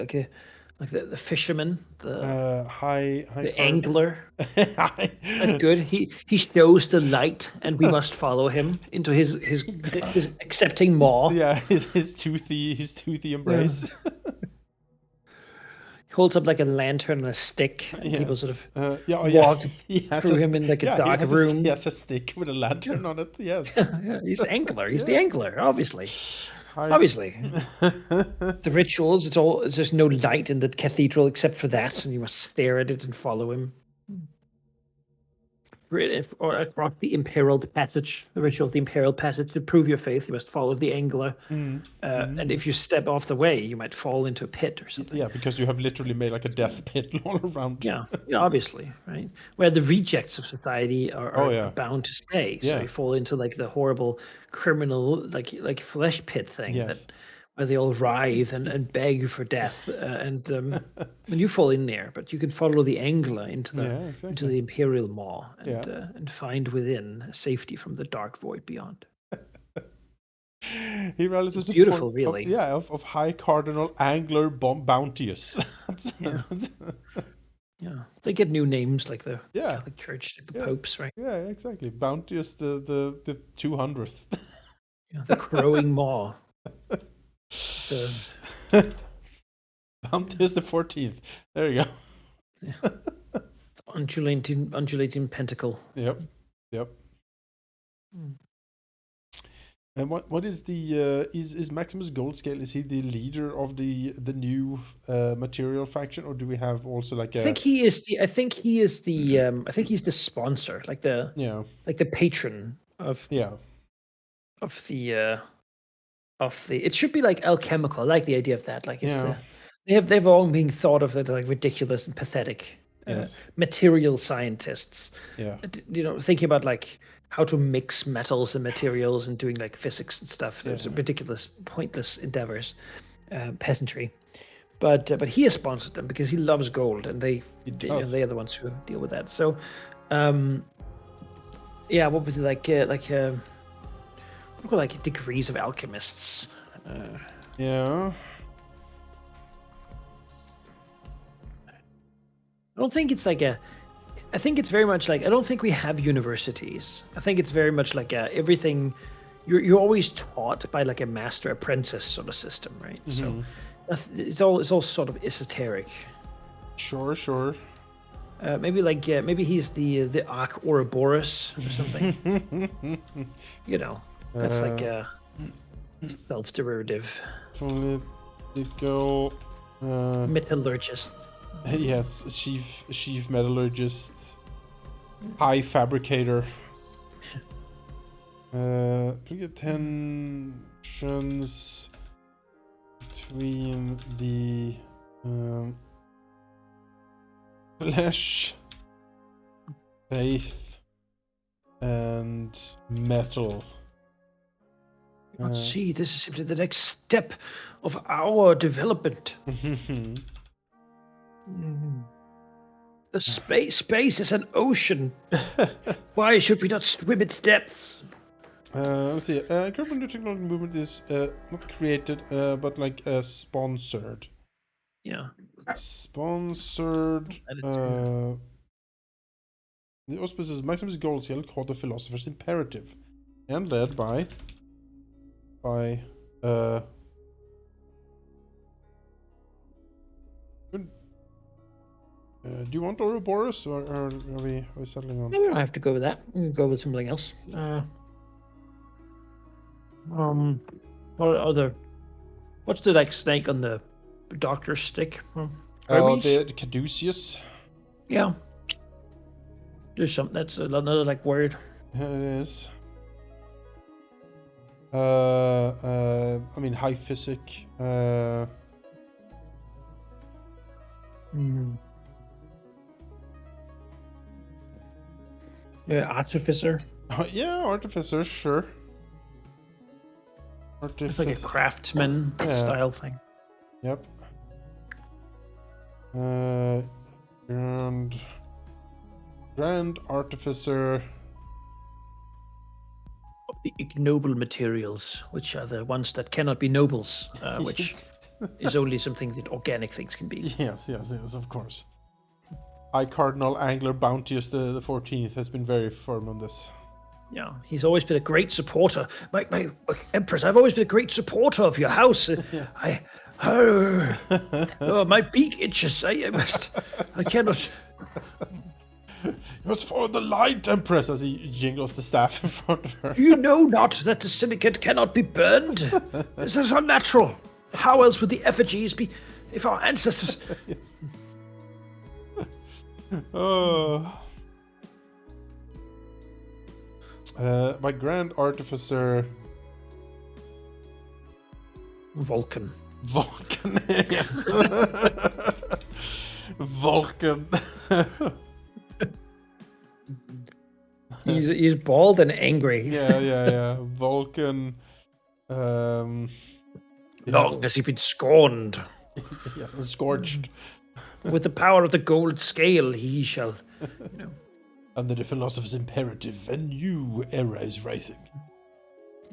Like the fisherman, high the car. angler. High, That good. He shows the light, and we must follow him into his accepting maw. yeah, his toothy Yeah. embrace. He holds up like a lantern and a stick, and people sort Yes. of Yeah. Oh, yeah. walk He has through him in like a yeah. He dark has a he room. has a stick with a Yeah, lantern on it. Yes. yeah, he's the angler. He's the Yeah. angler, obviously. High. Obviously. The rituals, it's just no light in the cathedral except for that, and you must stare at it and follow him. Or across the imperiled passage, the ritual of the imperiled passage. To prove your faith, you must follow the angler. Mm, And mm. if you step off the way, you might fall into a pit or Yeah, something. because you have literally made like a So, death pit all around. yeah, yeah, obviously, right? Where the rejects of society Oh, are yeah. bound to stay. So Yeah. you fall into like the horrible criminal, like flesh pit thing, Yes. that where they all writhe and beg for death. And when you fall in there, but you can follow the angler Yeah. into Exactly. the imperial maw, Yeah. and find within safety from the dark void beyond. He rallies the It's support beautiful, really. of High Cardinal Angler Bounteous. Yeah, yeah. They get new names like the Yeah. Catholic Church, like the Yeah. popes, right? Yeah, exactly. Bounteous the 200th. Yeah, the crowing maw. The Bounteous the 14th. There you go. yeah, undulating pentacle. Yep. Yep. Mm. And what is the is Maximus Goldscale, is he the leader of the new material faction, or do we have also like I a think he is the. I think he is the. I think he's the sponsor, yeah, like the patron yeah, of the of the. It should be like alchemical. I like the idea of that. Like it's yeah, the. They've all been thought of as like ridiculous and pathetic yes, material scientists. yeah, Thinking about like how to mix metals and materials and doing like physics and stuff. yeah, Those are ridiculous, pointless endeavors, peasantry. But he has sponsored them because he loves gold, and he does. they are the ones who deal with that. So, um, yeah, what was it like degrees of alchemists? Uh, Yeah, I don't think it's like a. I think it's very much like I don't think we have universities. I think it's very much like everything. You're always taught by like a master apprentice sort of system, right? So mm-hmm. it's all sort of esoteric. Sure. Maybe he's the Arch Ouroboros or something. That's like uh, self-derivative political metallurgist. yes, chief metallurgist, high fabricator. Look at tensions between the flesh, faith, and metal. Let's see, this is simply the next step of our development. The space is an ocean. Why should we not swim its depths? Let's see. Current new technology movement is not created, but like sponsored. Yeah. Sponsored. The auspices Maximus Goldscale called the Philosopher's Imperative, and led by do you want Ouroboros, or are we settling on? Maybe we don't have to go with that. We can go with something else. What other? What's the like snake on the doctor's stick? Oh, Hermes? the Caduceus. Yeah. There's something that's another like word. It is. I mean, high physic. Mm. Artificer. Yeah, artificer, sure. It's like a craftsman style thing. Yep. Grand artificer. The ignoble materials, which are the ones that cannot be nobles, which is only something that organic things can be. Yes, of course. High Cardinal Angler Bounteous the 14th has been very firm on this. Yeah, he's always been a great supporter. My Empress, I've always been a great supporter of your house. My beak itches. I cannot. You must follow the light, Empress, as he jingles the staff in front of her. Do you know not that the syndicate cannot be burned? This is unnatural. How else would the effigies be if our ancestors... Yes. Oh. My Grand Artificer... Vulcan, yes. Vulcan. He's bald and angry. Yeah. Vulcan. Long has he been scorned. Yes, and scorched. With the power of the gold scale, he shall. Under the philosopher's imperative, a new era is rising.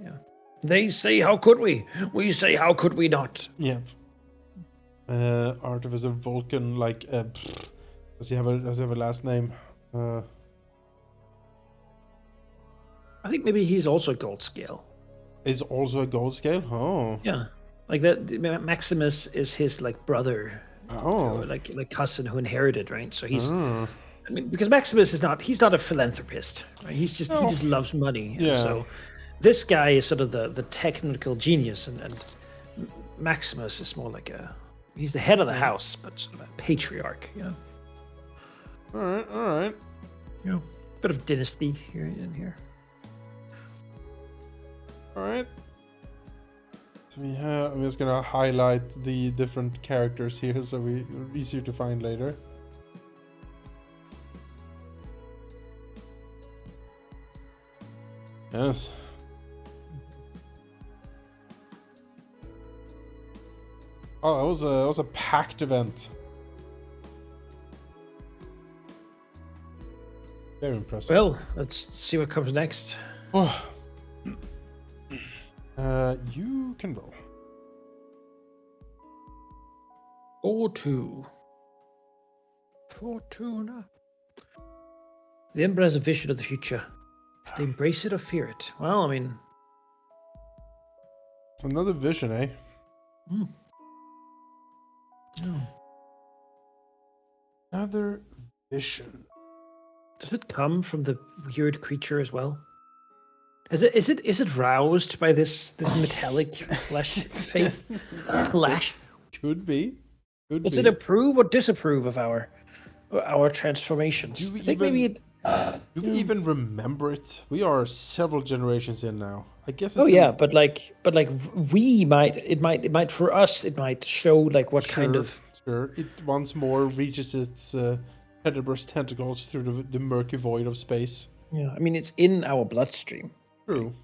Yeah. They say, "How could we?" We say, "How could we not?" Yeah. Artificer Vulcan, like, does he have a last name? I think maybe he's also gold scale. Is also a gold scale? Oh. Yeah, like that. Maximus is his like brother, Oh. or like cousin who inherited, right? So he's. I mean, because Maximus he's not a philanthropist. Right? He just loves money. Yeah. And so this guy is sort of the technical genius, and Maximus is more like he's the head of the house, but sort of a patriarch, All right. Bit of dynasty here in here. All right. So I'm just gonna highlight the different characters here, so we're easier to find later. Yes. Oh, that was a packed event. Very impressive. Well, let's see what comes next. Oh. You can roll. 4-2. Fortuna. The Emperor has a vision of the future. Should they embrace it or fear it? Well, I mean... Another vision, eh? Another vision. Does it come from the weird creature as well? Is it roused by this metallic flesh flash? Could be. Does it approve or disapprove of our transformations? Do we even remember it? We are several generations in now. I guess. But we might. It might for us. It might show like what kind of. Sure. It once more reaches its tenebrous tentacles through the murky void of space. Yeah, I mean it's in our bloodstream. True.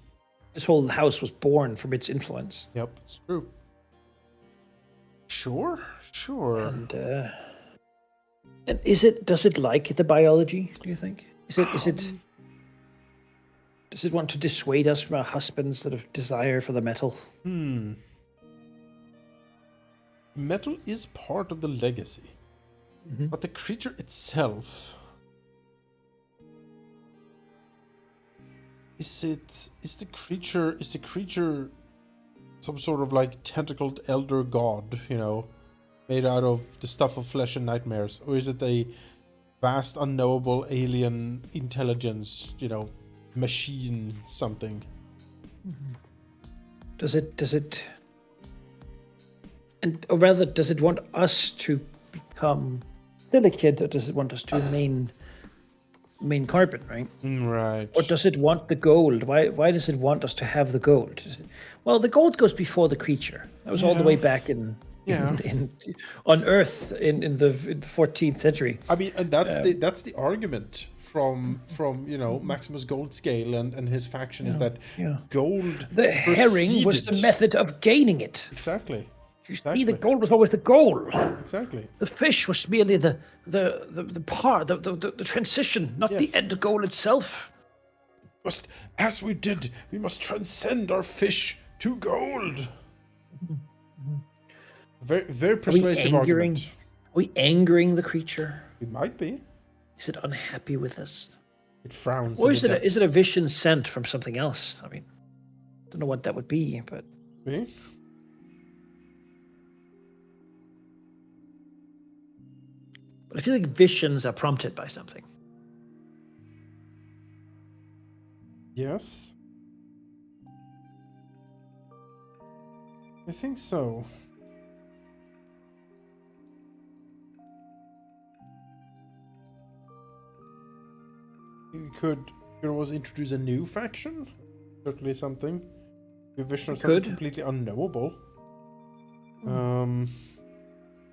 This whole house was born from its influence. Yep, it's true. Sure. And does it like the biology, do you think? Does it want to dissuade us from our husband's sort of desire for the metal? Metal is part of the legacy. Mm-hmm. But the creature itself, is the creature some sort of like tentacled elder god, made out of the stuff of flesh and nightmares? Or is it a vast unknowable alien intelligence, machine something? Mm-hmm. Does it or rather does it want us to become silicate, or does it want us to remain carbon, right? Right. Or does it want the gold? Why does it want us to have the gold? Well, the gold goes before the creature. That was all the way back in Yeah. On Earth in the 14th century. I mean, and that's the argument from Maximus Goldscale and his faction is that Yeah. gold The herring was the preceded. method of gaining it. Exactly. You see, the Exactly. gold was always the goal. Exactly. The fish was merely the part, the transition, not the Yes. end goal itself. Must, as we did, we must transcend our fish to gold. Very, very persuasive argument. Are we angering the creature? It might be. Is it unhappy with us? It frowns. Or in is it a vision sent from something else? I mean, don't know what that would be, but See? I feel like visions are prompted by something. Yes. I think so. You could always introduce a new faction. Certainly something. A vision of something completely unknowable.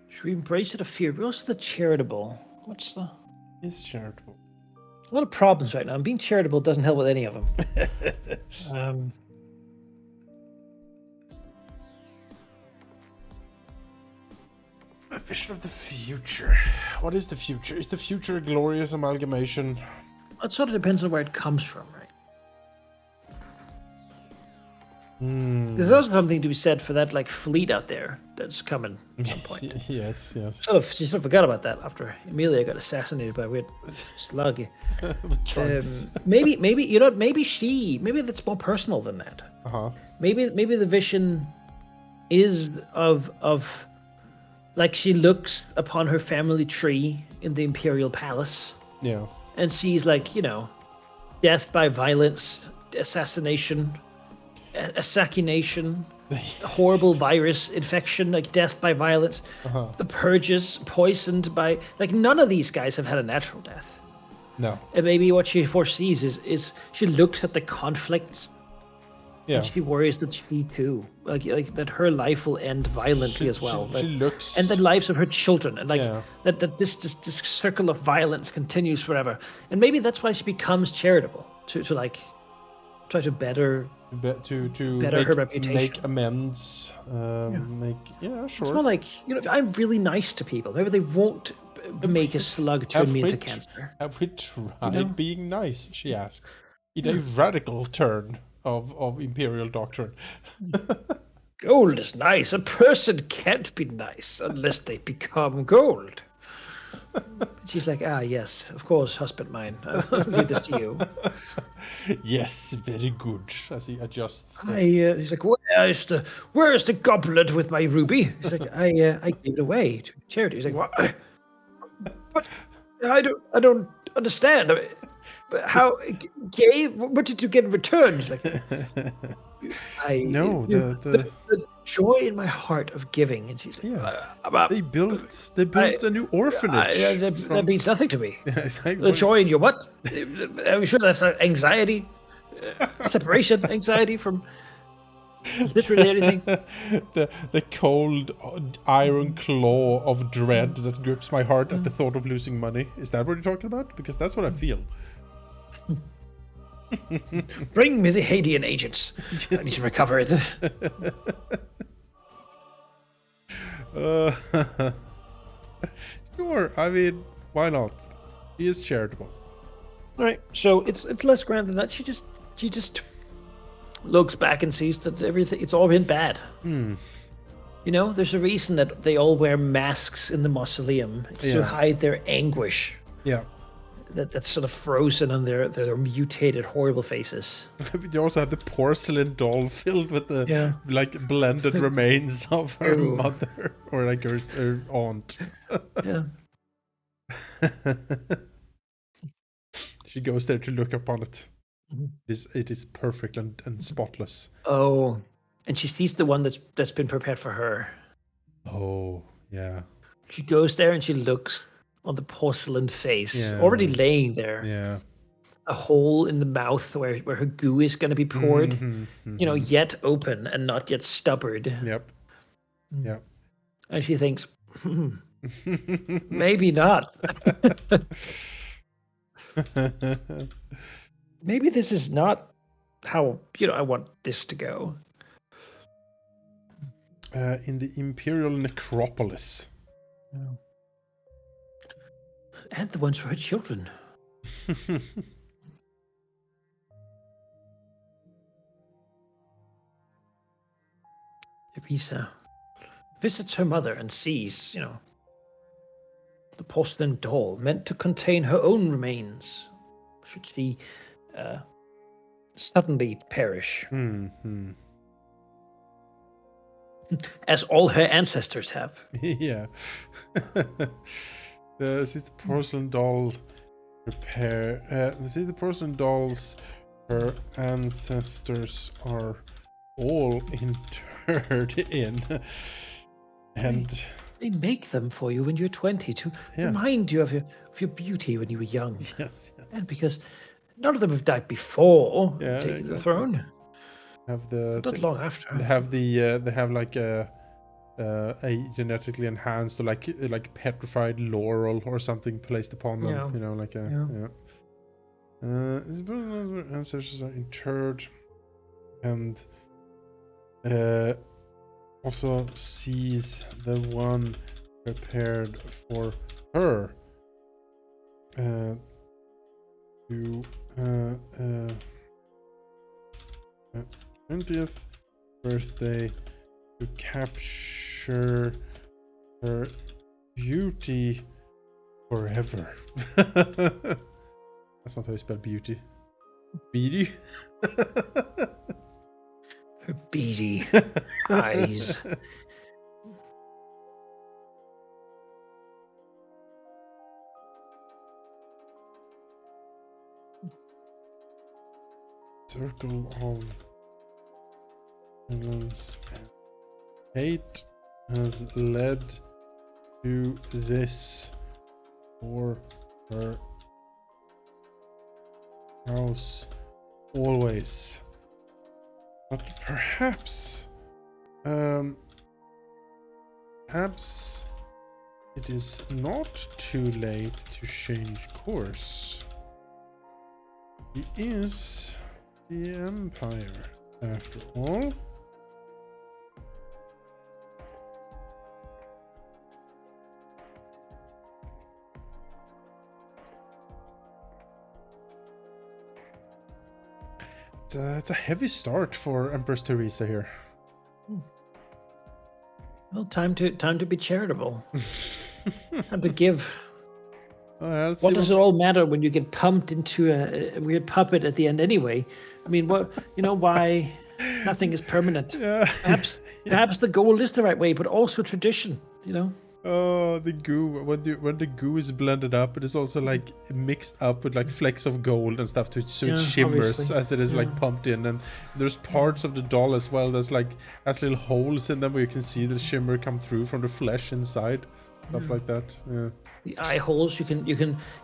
Should we embrace it or fear? But also the charitable. What's the? Is charitable. A lot of problems right now. And being charitable doesn't help with any of them. A vision of the future. What is the future? Is the future a glorious amalgamation? It sort of depends on where it comes from, right? There's also something to be said for that, like, fleet out there that's coming at some point. Yes. She sort of forgot about that after Emilia got assassinated by a weird slug. Maybe that's more personal than that. Maybe the vision is of like she looks upon her family tree in the imperial palace. Yeah. And sees, like, death by violence, assassination, horrible virus infection, like death by violence, the purges, poisoned by, like, none of these guys have had a natural death. No. And maybe what she foresees is she looks at the conflicts. Yeah. And she worries that she too, like that her life will end violently as well. She looks, and the lives of her children, and that this circle of violence continues forever. And maybe that's why she becomes charitable to like try to better her reputation, make amends, sure. It's more like, I'm really nice to people. Maybe they won't make a slug turn me into cancer. Have we tried being nice? She asks, in a radical turn of imperial doctrine. Gold is nice. A person can't be nice unless they become gold. She's like, yes, of course, husband mine. I'll leave this to you. Yes, very good. As he adjusts. He's like, where's the goblet with my ruby? He's like, I gave it away to charity. He's like, what? But I don't understand. How gave? What did you get in return? He's like, the joy in my heart of giving. And she's like, they built a new orphanage. That means nothing to me. Like, the joy in your what? Are we sure that's not anxiety, separation anxiety from literally anything? the cold iron claw of dread that grips my heart at the thought of losing money. Is that what you're talking about? Because that's what I feel. Bring me the Hadean agents. I need to recover it. Sure. I mean, why not? He is charitable. All right. So it's less grand than that. She just looks back and sees that it's all been bad. There's a reason that they all wear masks in the mausoleum. It's to hide their anguish. Yeah. That's sort of frozen on their mutated, horrible faces. They also have the porcelain doll filled with the blended remains of her mother or like her aunt. Yeah. She goes there to look upon it. It is perfect and spotless. Oh, and she sees the one that's been prepared for her. Oh, yeah. She goes there and she looks on the porcelain face, already laying there. Yeah. A hole in the mouth where her goo is going to be poured. Yet open and not yet stubbord. Yep. And she thinks, maybe not. Maybe this is not how I want this to go. In the Imperial Necropolis. And the ones for her children. Teresa visits her mother and sees, the porcelain doll meant to contain her own remains. Should she suddenly perish, as all her ancestors have. Yeah. This is the porcelain doll see the porcelain dolls her ancestors are all interred in. And they make them for you when you're 20 to remind you of your beauty when you were young. Yes. And because none of them have died before taking the throne. Have not long after. They have like a genetically enhanced or like petrified laurel or something placed upon them. These ancestors are interred, and also sees the one prepared for her to 20th birthday to capture her beauty forever. That's not how you spell beauty. Beauty? Her beady eyes. Circle of violence and hate has led to this for her house always. But perhaps it is not too late to change course. He is the Empire, after all. It's a heavy start for Empress Teresa here. Well, time to be charitable. Time to give. What does it all matter when you get pumped into a weird puppet at the end anyway? I mean, why nothing is permanent? Perhaps the goal is the right way, but also tradition, Oh, the goo. When the goo is blended up, it is also like mixed up with like flecks of gold and stuff so it shimmers obviously. As it is like pumped in. And there's parts of the doll as well that's like has little holes in them where you can see the shimmer come through from the flesh inside. Stuff like that. Yeah. The eye holes, you can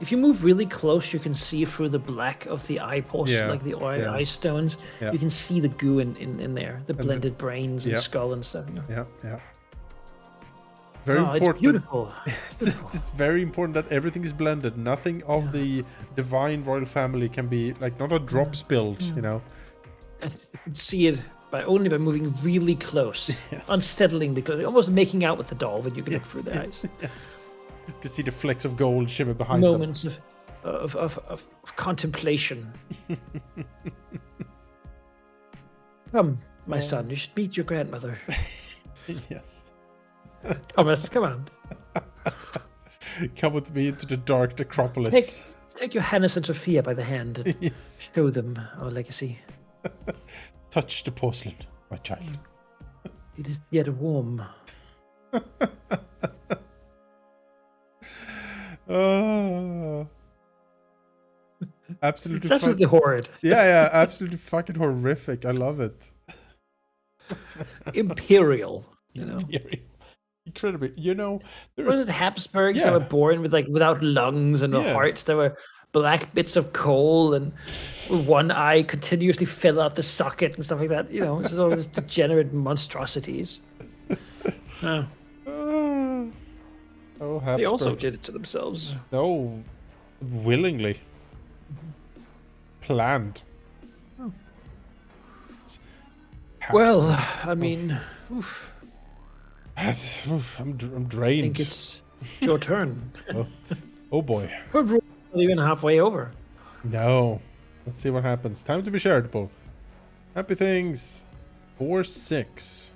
if you move really close, you can see through the black of the eye pores, like the eye stones. Yeah. You can see the goo in there, the blended brains and skull and stuff. Yeah. Very important. It's beautiful. It's very important that everything is blended. Nothing of the divine royal family can be like not a drop spilled. And you can see it only by moving really close, unsteadily close, almost making out with the doll when you can look through the eyes. Yeah. You can see the flecks of gold shimmer behind moments them. Of contemplation. Come, my son, you should meet your grandmother. Yes. Thomas, come on. Come with me into the dark necropolis. Take Johannes and Sophia by the hand and show them our legacy. Touch the porcelain, my child. It is yet warm. Oh. Absolutely. It's absolutely horrid. Yeah, absolutely fucking horrific. I love it. Imperial, Incredibly, was it Habsburgs that were born with without lungs and hearts? There were black bits of coal and one eye continuously fell out the socket and stuff like that. It's all these degenerate monstrosities. Oh, They also Habsburg. did it to themselves. No, willingly. Planned. Oh. Well, Habsburg. I mean, oof, I'm I drained. think it's your turn. Oh boy. We're not even halfway over. No. Let's see what happens. Time to be charitable. Happy things. 4-6.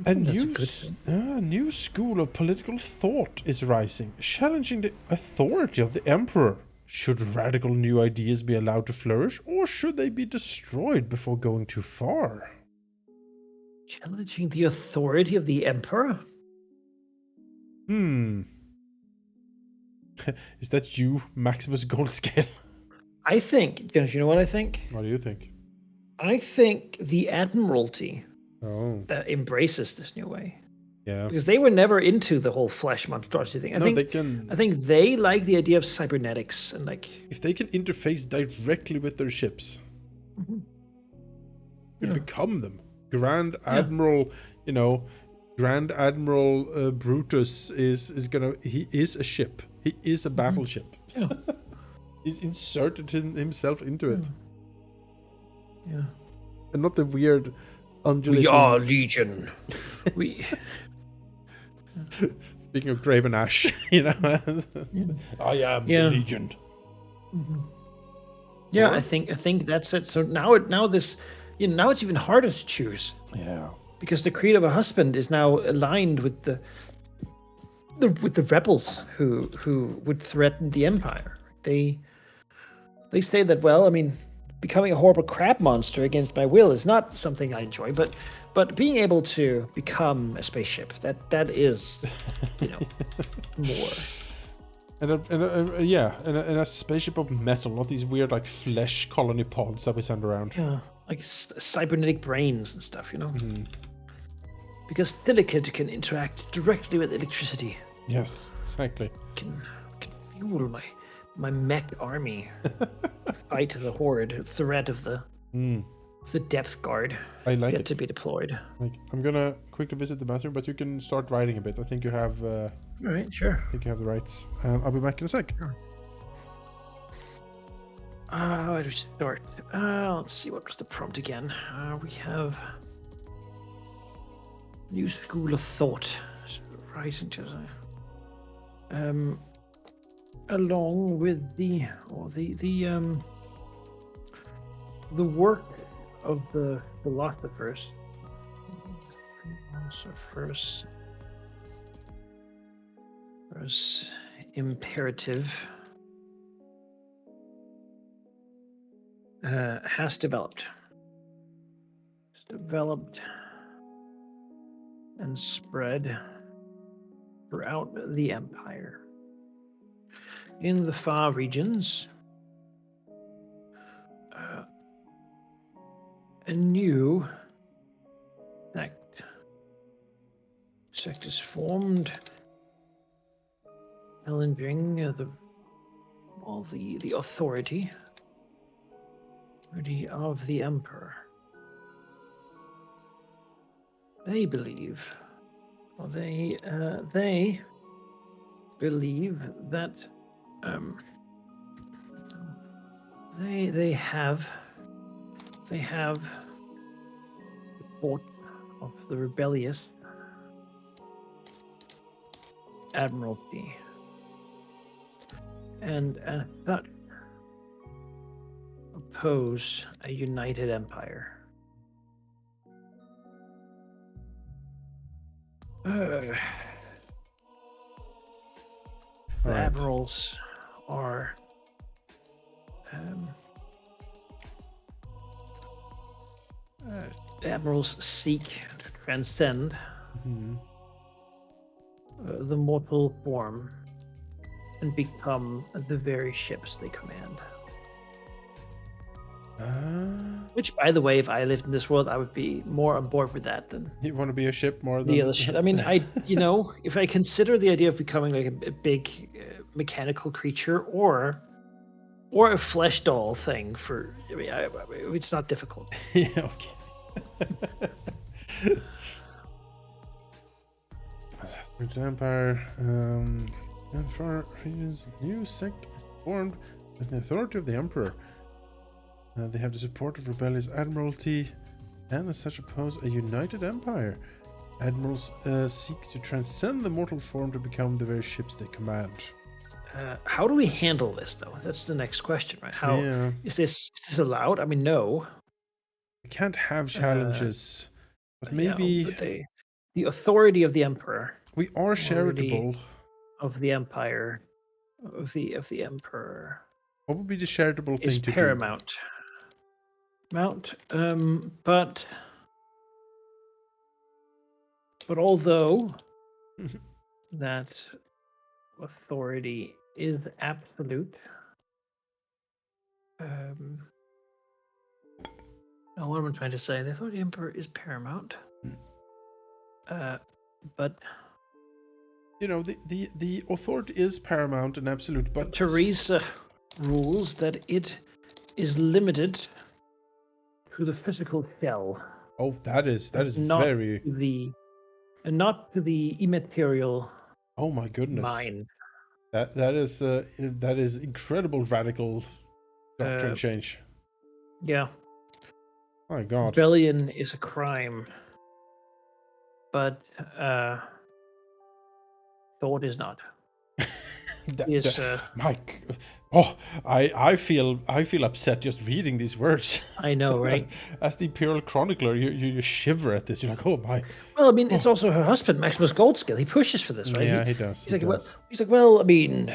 A That's a good thing. new school of political thought is rising, challenging the authority of the emperor. Should radical new ideas be allowed to flourish, or should they be destroyed before going too far? Challenging the authority of the emperor? Is that you, Maximus Goldscale? I think, Jonas, you know what I think? What do you think? I think the Admiralty Oh, embraces this new way. yeah. Because they were never into the whole flesh monstrosity thing. No, they can. I think they like the idea of cybernetics and like. If they can interface directly with their ships, could become them. Grand Admiral, Grand Admiral Brutus is gonna. He is a ship. He is a battleship. Yeah. He's inserted himself into it, Yeah. and not the weird undulating. We are Legion. We. Speaking of Graven Ash, I am the Legion. Yeah, I think that's it. So now this, now it's even harder to choose. Yeah. Because the creed of a husband is now aligned with the rebels who would threaten the empire. They say that, well, I mean, becoming a horrible crab monster against my will is not something I enjoy, but being able to become a spaceship, that is, more. And a spaceship of metal, not these weird like flesh colony pods that we send around. Yeah, like cybernetic brains and stuff, Because silicate can interact directly with electricity. Yes, exactly. Can fuel my mech army. Fight the horde threat of the depth guard. I like yet it. To be deployed. I'm gonna quickly visit the bathroom, but you can start writing a bit. I think you have. All right, sure. I think you have the rights. I'll be back in a sec. Sure. Where do we start? Let's see, what was the prompt again? We have new school of thought rising to along with the work of the philosophers. First imperative has developed. It's developed and spread throughout the empire. In the far regions, a new sect is formed, challenging the authority of the emperor. They believe, or they believe that they have support of the rebellious admiralty, and as such oppose a united empire. The admirals are admirals seek to transcend the mortal form and become the very ships they command. Which, by the way, if I lived in this world, I would be more on board with that than you want to be a ship more than the other shit. I mean, if I consider the idea of becoming like a big mechanical creature or a flesh doll thing, it's not difficult. Yeah. Okay. The Empire, and for regions, new sect is formed with the authority of the Emperor. They have the support of rebellious admiralty, and as such oppose a united empire. Admirals seek to transcend the mortal form to become the very ships they command. How do we handle this, though? That's the next question, right? How Yeah. is this allowed? I mean, no. We can't have challenges, but maybe Yeah, but the authority of the emperor, we are charitable. of the empire, of the emperor. What would be the charitable thing Is to paramount. But although that authority is absolute, now what am I trying to say? The authority of the emperor is paramount. But you know, the authority is paramount and absolute, but Teresa rules that it is limited to the physical shell. Oh, that is not very not to the immaterial. Oh my goodness. Mind. That is incredible radical doctrine change. Yeah. My God. Rebellion is a crime, but thought is not. Mike, I feel upset just reading these words. I know, right? As the Imperial Chronicler, you shiver at this. You're like, oh my. Well, I mean, it's also her husband, Maximus Goldskill. He pushes for this, right? Yeah, he does. He's like, well, I mean,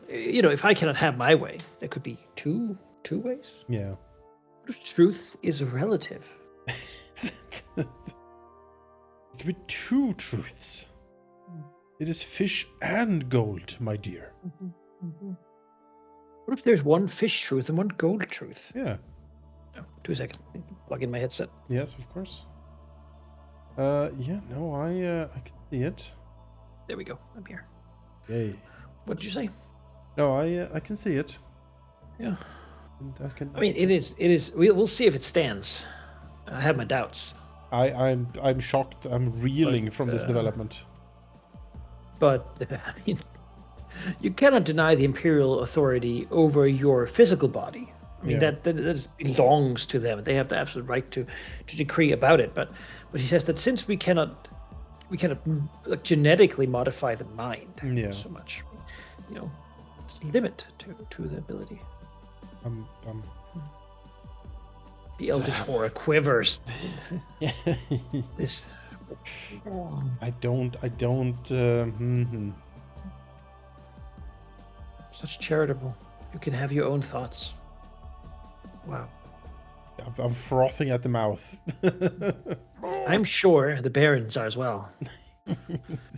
you know, if I cannot have my way, there could be two ways. Yeah. Truth is relative. It could be two truths. It is fish and gold, my dear. What if there's one fish truth and one gold truth? Yeah. Oh, 2 seconds. Plug in my headset. Yes, of course. Yeah, no, I can see it. There we go. I'm here. Yay. What did you say? No, I can see it. Yeah. I mean, it is. We'll see if it stands. I have my doubts. I'm shocked. I'm reeling from this development. But I mean, you cannot deny the imperial authority over your physical body. I mean, that belongs to them. They have the absolute right to decree about it. But he says that since we cannot like, genetically modify the mind so much, you know, it's a limit to the ability. The Eldritch quivers. This. I don't. Such charitable. You can have your own thoughts. Wow. I'm frothing at the mouth. I'm sure the barons are as well.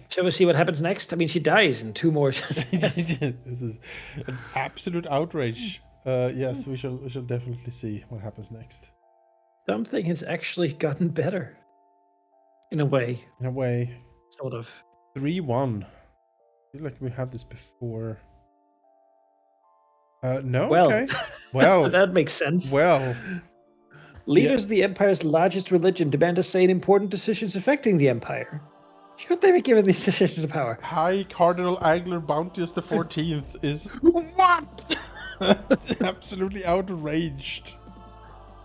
Shall we see what happens next? I mean, she dies in 2 more. This is an absolute outrage. Yes, we shall definitely see what happens next. Something has actually gotten better. In a way. Sort of. 3-1. I feel like we had this before. No? Well, okay. Well. That makes sense. Well. Leaders of the Empire's largest religion demand a say in important decisions affecting the Empire. Should they be given these decisions of power? High Cardinal Angler Bounteous the 14th is... What? Absolutely outraged.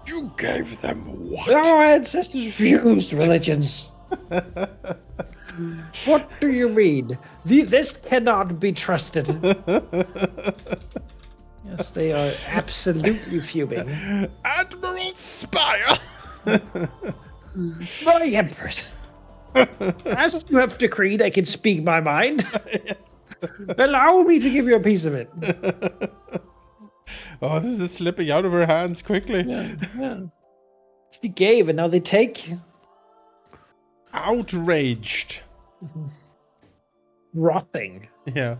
You gave them what? Our ancestors refused religions. What do you mean? This cannot be trusted. Yes, they are absolutely fuming. Admiral Spire! My Empress. As you have decreed, I can speak my mind. Allow me to give you a piece of it. Oh, this is slipping out of her hands quickly. Yeah. She gave, and now they take. Outraged. Frothing. Yeah.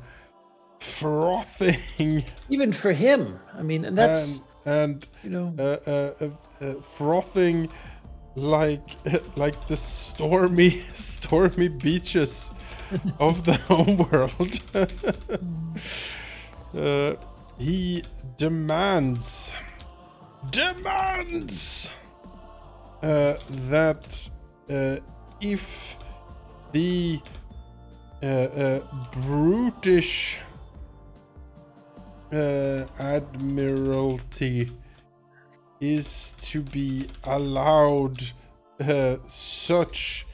Frothing. Even for him. I mean, and that's... And you know... frothing like the stormy beaches of the homeworld. He demands that if the brutish admiralty is to be allowed such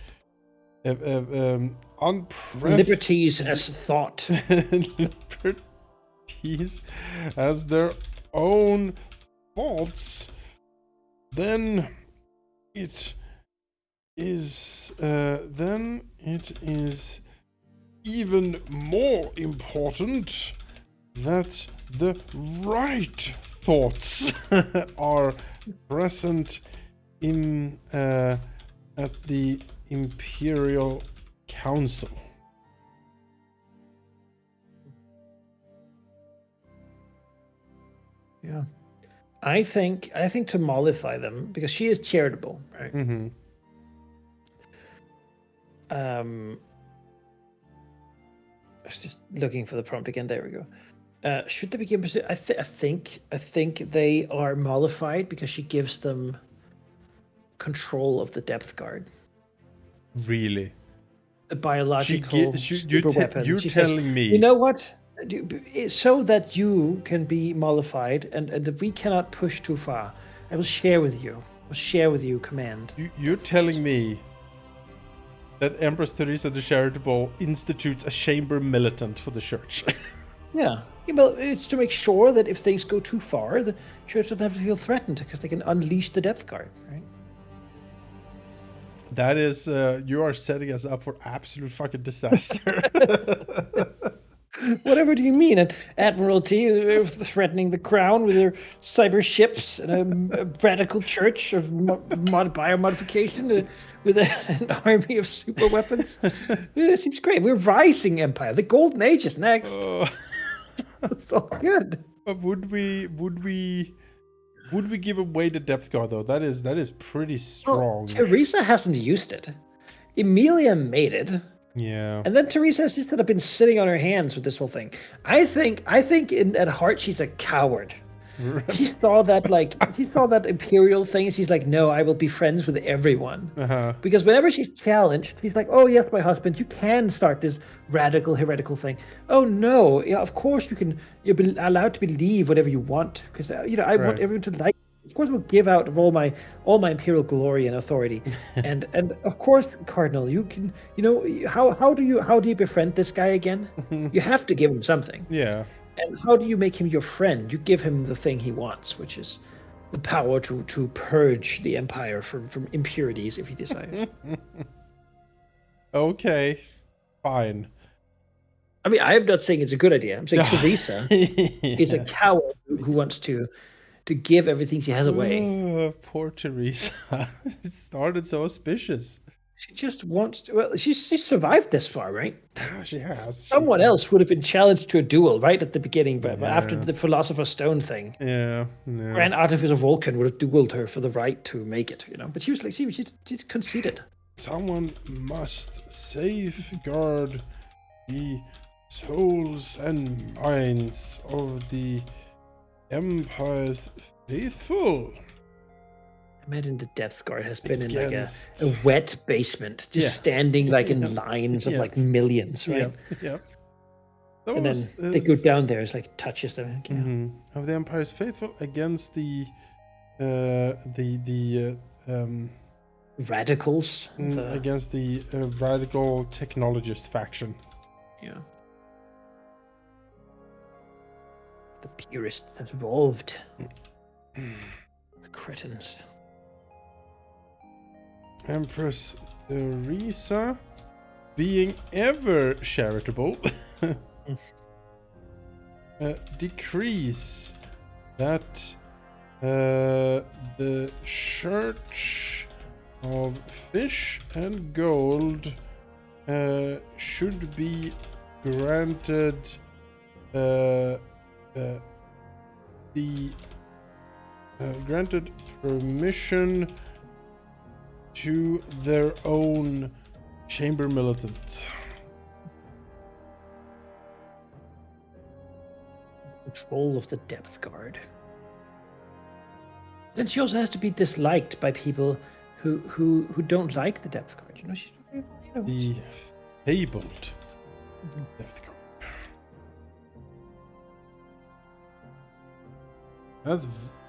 liberties as thought. liberties as their own thoughts, then it is even more important that the right thoughts are present in at the Imperial Council. Yeah. I think to mollify them, because she is charitable, right? Mm-hmm. I was just looking for the prompt again. There we go. Should they be given? I think they are mollified because she gives them control of the depth guard, Really? the biological super weapon. You're She telling says, me. you know what? So that you can be mollified and that we cannot push too far. I will share with you. I'll share with you command. You're telling me that Empress Teresa the Charitable institutes a chamber militant for the church. Yeah. Well, it's to make sure that if things go too far, the church doesn't have to feel threatened because they can unleash the depth guard, right? That is, you are setting us up for absolute fucking disaster. Whatever do you mean? An admiralty threatening the crown with their cyber ships and a radical church of biomodification with an army of super weapons? It seems great. We're rising empire. The golden age is next. It's all good. But would we give away the depth guard though? That is pretty strong. Well, Teresa hasn't used it. Emilia made it. Yeah. And then Teresa has just been sitting on her hands with this whole thing. I think at heart she's a coward. She saw that imperial thing and she's like, no, I will be friends with everyone. Because whenever she's challenged, she's like, oh yes, my husband, you can start this radical heretical thing. Oh no, yeah, of course you're allowed to believe whatever you want, because I want everyone to like. Of course, we'll give out of all my imperial glory and authority, and of course, Cardinal, you can, how do you befriend this guy again? You have to give him something. Yeah. And how do you make him your friend? You give him the thing he wants, which is the power to purge the empire from impurities if he desires. Okay, fine. I mean, I'm not saying it's a good idea. I'm saying Teresa is a coward who wants to give everything she has away. Poor Teresa. It started so auspicious. She just wants to. Well, she survived this far, right? She has. Someone else would have been challenged to a duel right at the beginning, but after the Philosopher's Stone thing. Yeah. Grand Artificer Vulcan would have dueled her for the right to make it, But she was like, she's conceited. Someone must safeguard the souls and minds of the Empire's faithful. Imagine the Depth Guard has been in like a wet basement, just standing like in lines of like millions, right? Yep. And then they go down there, it's like touches them. Of the Empire's faithful against the radicals, against the radical technologist faction. Yeah. The purists have evolved. The cretins. Empress Teresa, being ever charitable, decrees that the Church of Fish and Gold should be granted granted permission to their own chamber militant. Control of the Depth Guard. Then she also has to be disliked by people who don't like the Depth Guard. The fabled Depth code. That's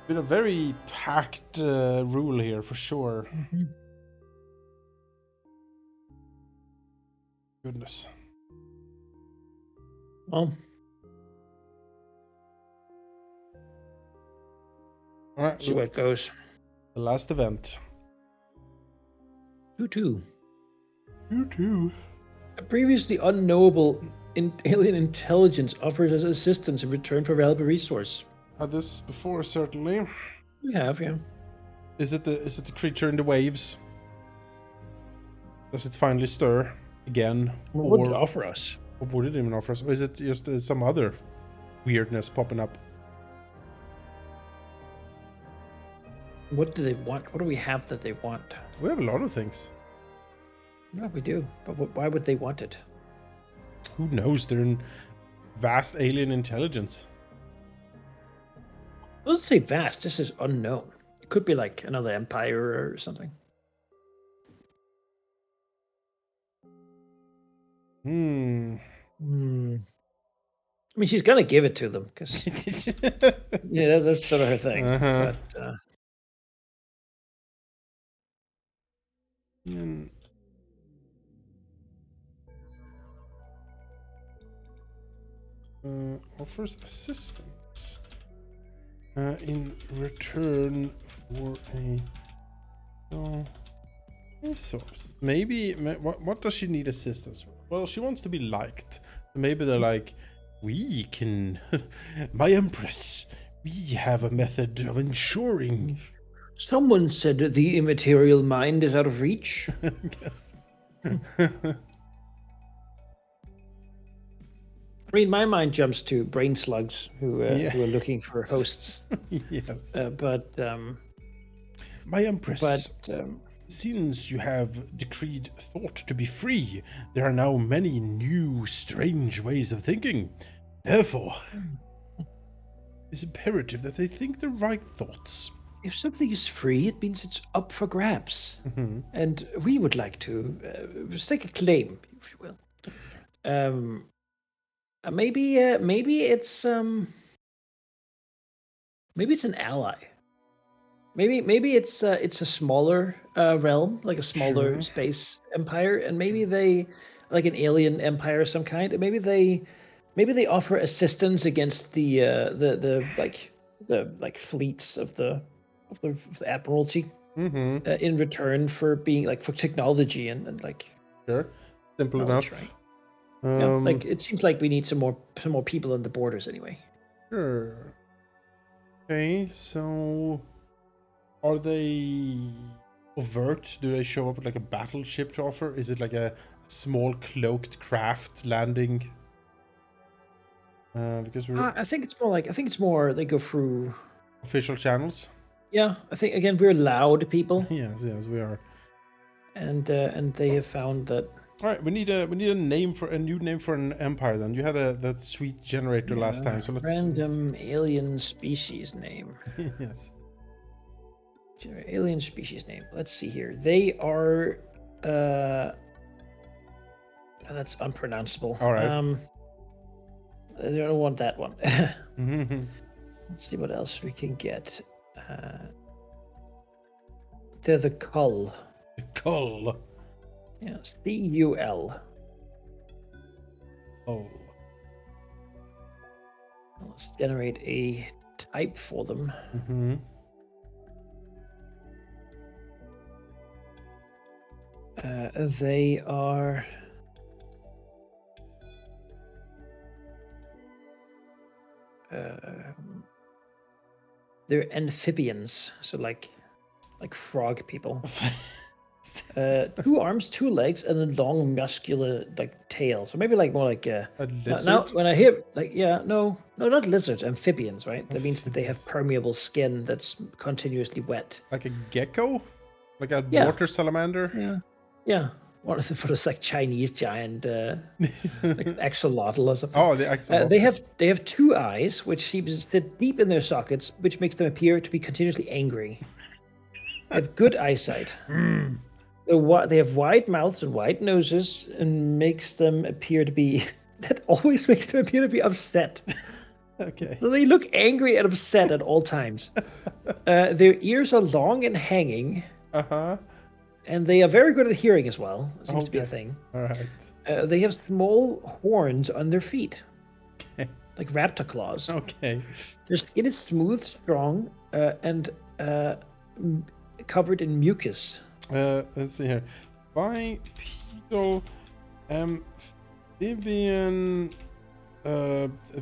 been a very packed rule here for sure. Mm-hmm. Goodness. Well, All right, see what it goes. the last event. 2-2. You too. A previously unknowable alien intelligence offers us assistance in return for valuable resource. Had this before, certainly. We have, yeah. Is it the creature in the waves? Does it finally stir again? What or would it offer us? what would it even offer us? Or is it just some other weirdness popping up? What do they want? What do we have that they want? We have a lot of things. Yeah, we do. But why would they want it? Who knows? They're in vast alien intelligence. Let's say vast. This is unknown. It could be like another empire or something. Hmm. I mean, she's gonna give it to them because yeah, that's sort of her thing. Uh-huh. But Hmm. Offers assistance in return for a resource. Maybe. What does she need assistance with? Well, she wants to be liked. Maybe they're like, we can. My Empress. We have a method of ensuring. someone said that the immaterial mind is out of reach. I guess. I mean, my mind jumps to brain slugs who Yeah. are looking for hosts. Yes. My Empress. Since you have decreed thought to be free, there are now many new, strange ways of thinking. Therefore, it's imperative that they think the right thoughts. if something is free, it means it's up for grabs, and we would like to stake a claim, if you will. Maybe it's maybe it's an ally. Maybe it's a smaller realm, like a smaller Sure. space empire, and maybe they like an alien empire of some kind, and maybe they offer assistance against the fleets of the admiralty in return for being like for technology and like Sure. Simple knowledge, enough. right? Yeah, like it seems like we need some more people on the borders anyway. Sure. Okay, so are they overt? Do they show up with like a battleship to offer? Is it like a small cloaked craft landing? Because we're I think it's more they go through. official channels. Yeah, I think again we're loud people, Yes, we are. and they have found that. All right, we need a new name for an empire. Then you had that sweet generator last time, so let's random alien species name. Yes. Alien species name. Let's see here. They are. That's unpronounceable. All right. I don't want that one. Mm-hmm. Let's see what else we can get. They're the Cull. The Cull. Yeah, CUL. Oh. Let's generate a type for them. Mm-hmm. They are. They're amphibians, so like frog people. 2 arms, 2 legs, and a long muscular like tail. So maybe like more like A lizard. now when I hear like no, not lizards, amphibians, right? That means that they have permeable skin that's continuously wet. Like a gecko, like a Yeah. water salamander. Yeah. One of those like Chinese giant like axolotl or something. Oh, the axolotl. They have 2 eyes, which seems to sit deep in their sockets, which makes them appear to be continuously angry. They have good eyesight. They have wide mouths and wide noses, and makes them appear to be that always makes them appear to be upset. Okay. So they look angry and upset at all times. Their ears are long and hanging, Uh-huh. and they are very good at hearing as well. It seems to be a Okay. thing. All right. They have small horns on their feet, Okay. like raptor claws. Okay. Their skin is smooth, strong, and covered in mucus. Let's see here. Bipedal amphibian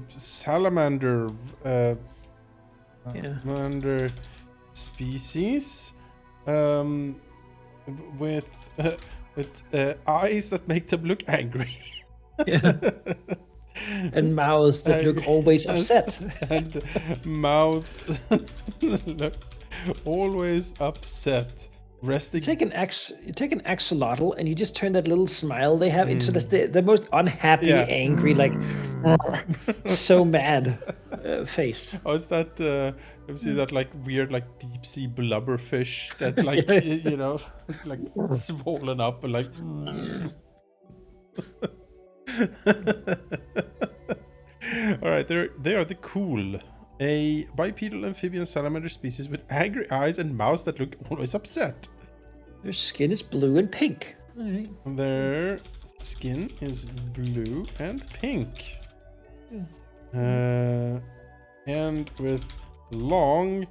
salamander Yeah. salamander species with eyes that make them look angry. Yeah. And mouths that look always upset. And mouths look always upset. Resting. You take an axolotl and you just turn that little smile they have into the most unhappy, Yeah. angry, like so mad face. Oh, is that you see that like weird like deep sea blubberfish that like you know like swollen up and like all right, they are the cool, a bipedal amphibian salamander species with angry eyes and mouths that look always upset. Their skin is blue and pink. All right. Their skin is blue and pink. And with long,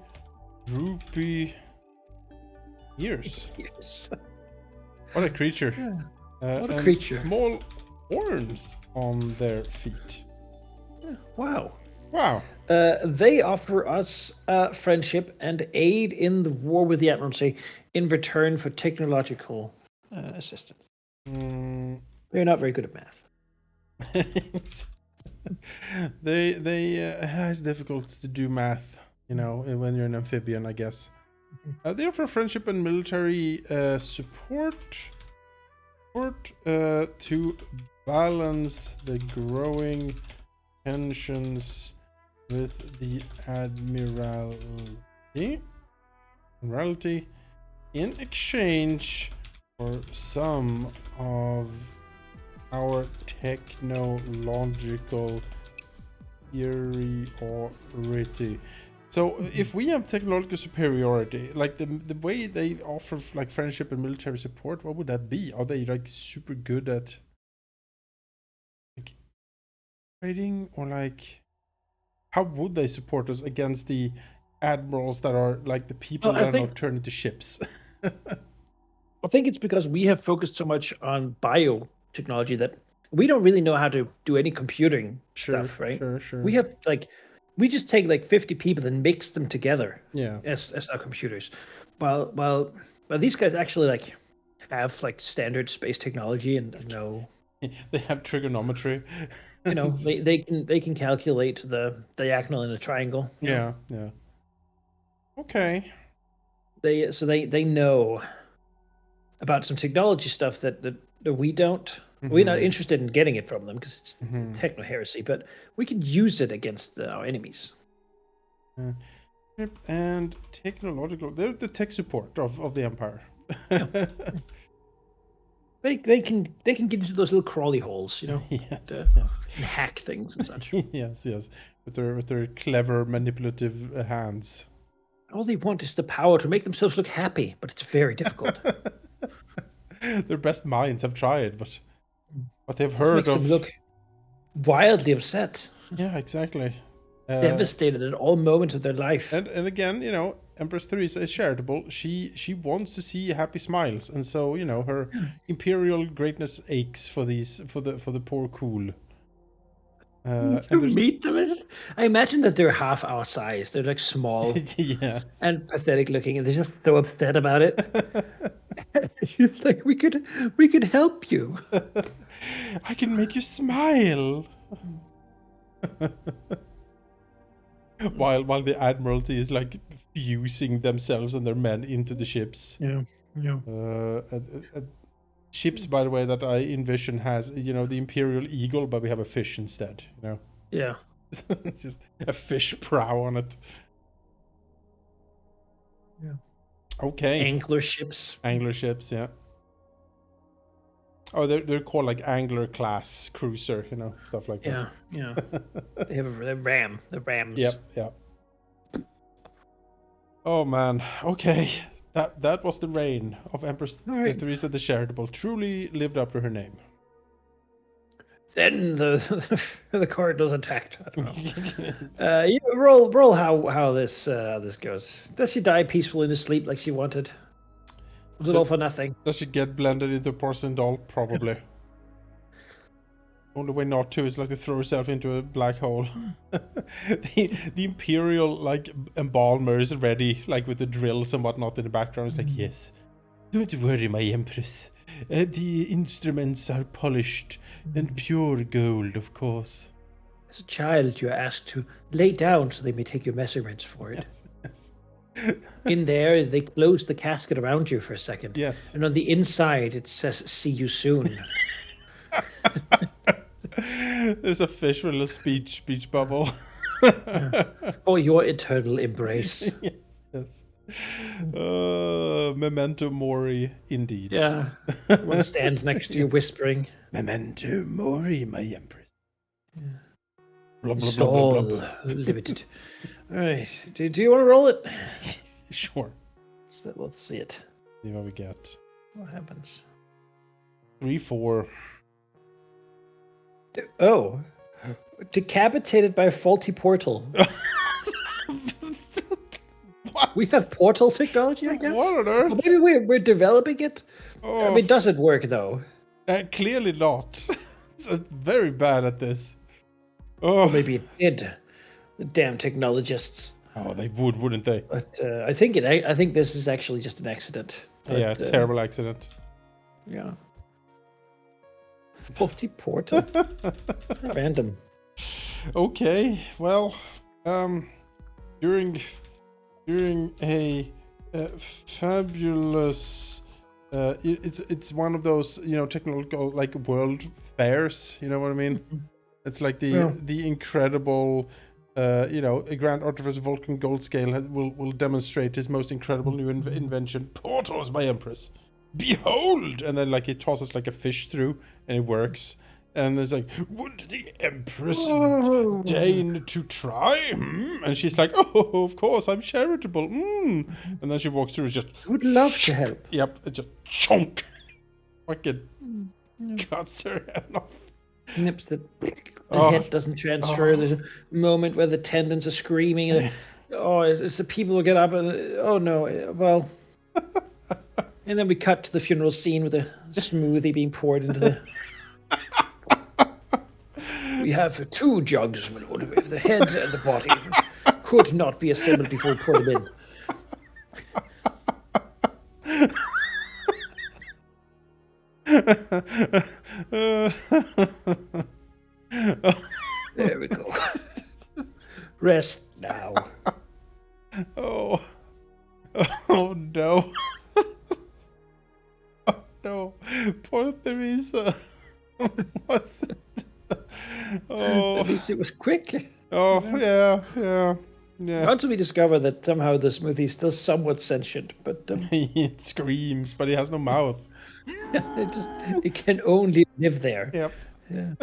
droopy ears. Yes. What a creature. What a and creature. Small horns on their feet. Wow. Wow. They offer us friendship and aid in the war with the Admiralty in return for technological assistance. They're not very good at math. It's difficult to do math, you know, when you're an amphibian, I guess. They offer friendship and military support to balance the growing tensions with the Admiralty in exchange for some of our technological superiority. So if we have technological superiority, like the way they offer like friendship and military support, what would that be? Are they like super good at like fighting, or like how would they support us against the admirals that are like the people Well, I that are think not turned into ships? I think it's because we have focused so much on biotechnology that we don't really know how to do any computing Sure, stuff, right? sure. We have like we just take like 50 people and mix them together Yeah. as our computers. While these guys actually like have like standard space technology and know, They have trigonometry. you know, they can calculate the diagonal in a triangle. You know? Yeah. Okay. They know about some technology stuff that we don't. We're not interested in getting it from them because it's techno heresy, but we can use it against our enemies. And technological, they're the tech support of the Empire. Yeah. They can get into those little crawly holes, you know, Yes. and hack things and such. Yes. With their clever manipulative hands. All they want is the power to make themselves look happy, but it's very difficult. Their best minds have tried, but what they've It heard makes of. them look wildly upset, Yeah, exactly. devastated at all moments of their life. And again, you know, Empress Theresa is charitable. She wants to see happy smiles, and so you know her imperial greatness aches for the poor cool. You And there's meet them as I imagine that they're half our size. They're like small yes. and pathetic looking, and they're just so upset about it. It's like we could help you. I can make you smile. while the Admiralty is like fusing themselves and their men into the ships. Yeah. Ships, by the way, that I envision has, you know, the Imperial Eagle, but we have a fish instead, you know. Yeah. It's just a fish prow on it. Yeah. Okay. Angler ships. Angler ships, yeah. Oh, they're called like angler class cruiser, stuff like that. Yeah. They have the ram, the rams. Yep. Oh man. Okay. That was the reign of Empress All right. Theresa the Charitable. Truly lived up to her name. Then the Cardinals attacked. I don't know. Roll how this goes. Does she die peaceful in his sleep like she wanted? Was it all for nothing? Does she get blended into a porcelain doll? Probably. Only way not to is like to throw herself into a black hole. the Imperial like embalmer is ready, like with the drills and whatnot in the background. It's like, yes, don't worry, my Empress. The instruments are polished and pure gold, of course. As a child, you are asked to lay down so they may take your measurements for it. Yes. In there, they close the casket around you for a second. Yes. And on the inside, it says, "See you soon." There's a fish with a little speech bubble. For your eternal embrace. Yes. Memento mori, indeed. Yeah. One stands next to you whispering, Memento mori, my Empress. Yeah. Blah, blah, It's blah, blah, all blah, blah. limited. All right. Do you want to roll it? Sure. So let's see it. See what we get. What happens? 3, 4. Oh. Decapitated by a faulty portal. What? We have portal technology, I guess? What on earth? Well, maybe we're developing it. Oh, I mean, does it work, though? clearly not. It's very bad at this. Oh, Or maybe it did. The damn technologists. oh, they would, wouldn't they? But I think this is actually just an accident. But, Yeah, terrible accident. Yeah. Faulty portal? Random. Okay, well, during a fabulous, it's one of those technological like world fairs. You know what I mean? It's like the incredible. A Grand Artificer Vulcan Goldscale will demonstrate his most incredible new invention, portals, my Empress. Behold! And then like it tosses like a fish through, and it works. And there's like, would the Empress deign to try? And she's like, oh, of course, I'm charitable. And then she walks through, and just Would love to help. Yep, it just chunk, fucking cuts her head off. Nips it. The head doesn't transfer. There's a moment where the tendons are screaming. And, it's the people who get up. And, oh no! Well, and then we cut to the funeral scene with a smoothie being poured into the. We have 2 jugs, my lord, with the head and the body. Could not be assembled before we pour them in. There we go. Rest now. Oh no. Oh no. Poor Theresa. What's it? Oh. At least it was quick. Oh, yeah. Until we discover that somehow the smoothie is still somewhat sentient, but it screams, but it has no mouth. it can only live there. Yep. Yeah.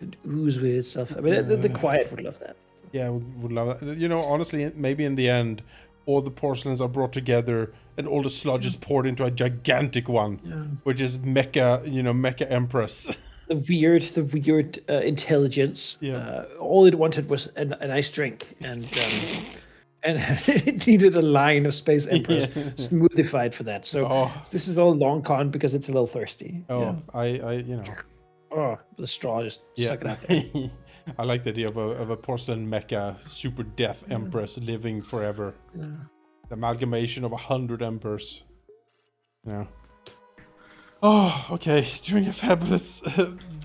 And ooze with itself. I mean, the quiet would love that. Yeah, would love that. Honestly, maybe in the end, all the porcelains are brought together and all the sludge is poured into a gigantic one, which is Mecha Empress. The weird intelligence. Yeah. All it wanted was a nice drink, and it needed a line of Space Emperors smoothified for that. So this is all long con because it's a little thirsty. Oh, yeah. The straw just suck it out there. I like the idea of a porcelain mecha super death empress living forever. Yeah. The amalgamation of 100 emperors. Yeah. Oh, okay. During a fabulous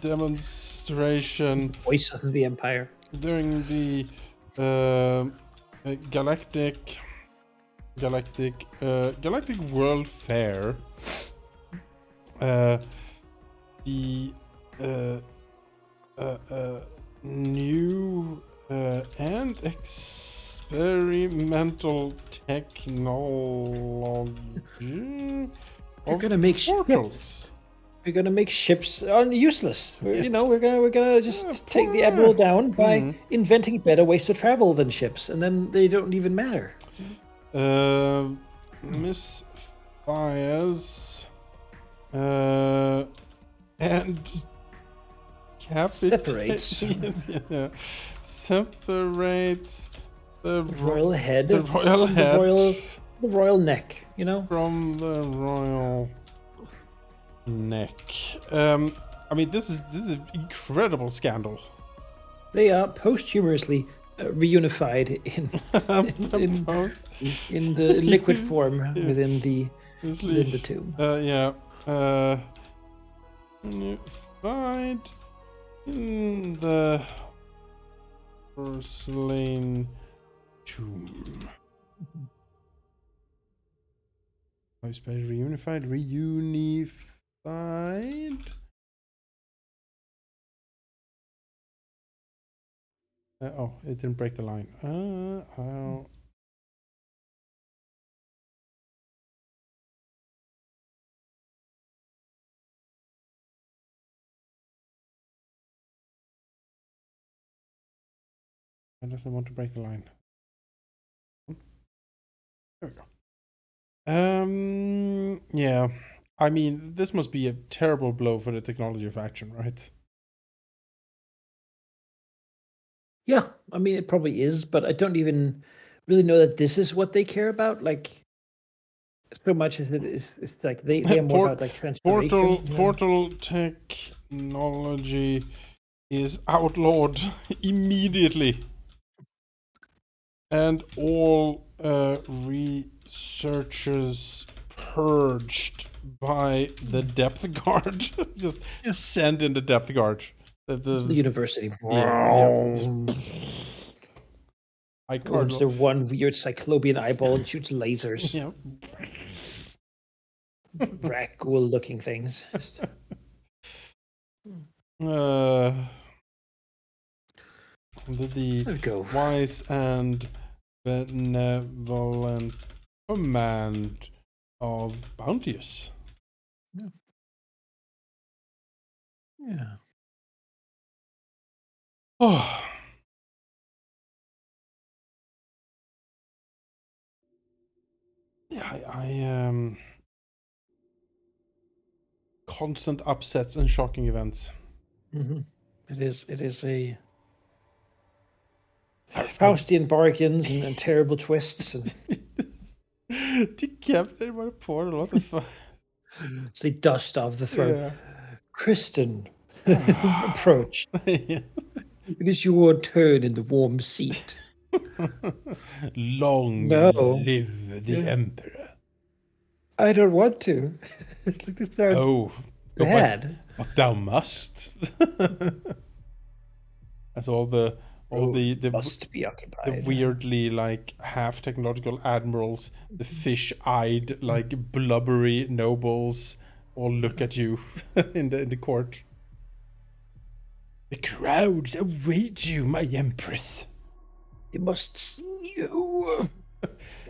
demonstration. Voices of the Empire. During the Galactic World Fair, the new and experimental technology You're gonna make portals We're gonna make ships useless. Yeah. We're gonna just take the admiral down by inventing better ways to travel than ships, and then they don't even matter. Misfires. And Separates. Yeah. Separates the royal head. The royal head. The royal neck. From the royal neck. I mean, this is an incredible scandal. They are posthumously reunified in the liquid form within the tomb. Yeah. Unified in the porcelain tomb. Reunified. Oh, it didn't break the line. How? Why doesn't want to break the line? There we go. Yeah. I mean, this must be a terrible blow for the technology of action, right? Yeah, I mean, it probably is, but I don't even really know that this is what they care about. Like, so much as it's like they are more about like transformation. Portal technology is outlawed immediately, and all researchers purged by the depth guard. Just send in the depth guard. The university. Owns their one weird cyclopean eyeball and shoots lasers. Yeah. Rat ghoul looking things. The wise and benevolent command of Bounteous. Yeah. Oh. Yeah, I constant upsets and shocking events. Mm-hmm. It is a Faustian bargains and terrible twists. Decapitated by a portal, what the fuck? It's the dust off the throne. Yeah. Kristen, approach. Yeah. It is your turn in the warm seat. Long live the Emperor. I don't want to. Oh, bad. But thou must. That's all the must be occupied. The weirdly like half technological admirals, the fish-eyed like blubbery nobles all look at you in the court. The crowds await you, my empress. They must see you.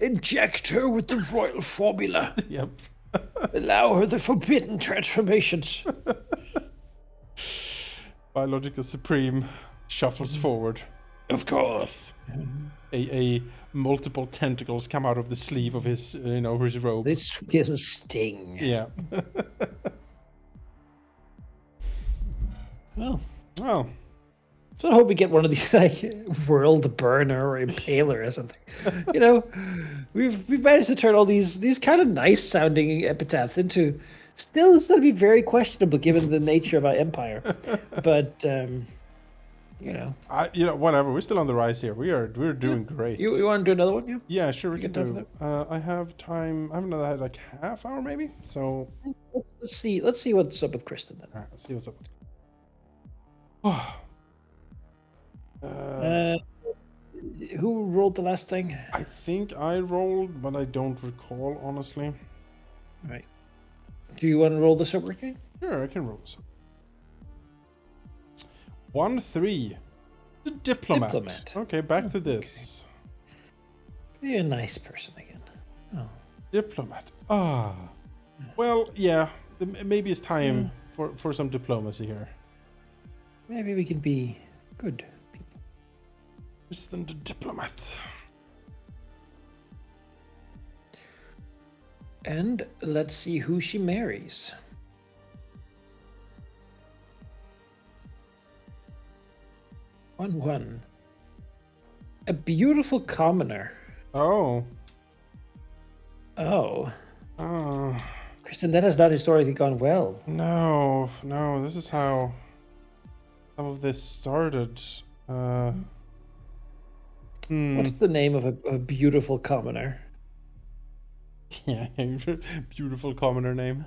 Inject her with the royal formula. Yep. Allow her the forbidden transformations. Biological Supreme shuffles forward. Of course. A multiple tentacles come out of the sleeve of his his robe. This is a sting. Yeah. Well. So I hope we get one of these like world burner or impaler or something. We've managed to turn all these kind of nice sounding epitaphs into still going to be very questionable given the nature of our empire. But whatever. We're still on the rise here. We're doing great. You want to do another one? Yeah, sure. We can do. I have time. I have another like half hour maybe. So let's see what's up with Kristen then. All right, let's see what's up with. Who rolled the last thing? I think I rolled, but I don't recall honestly. All right. Do you want to roll this up, Ricky? Sure, I can roll this up. 1-3. The diplomat. Okay, back to this. Okay. You're a nice person again. Oh. Diplomat. Well, yeah. Maybe it's time for some diplomacy here. Maybe we can be good people. Kristen the diplomat. And let's see who she marries. One. A beautiful commoner. Oh. Oh. Oh. Kristen, that has not historically gone well. No. This is how some of this started. What's the name of a beautiful commoner? Yeah, beautiful commoner name.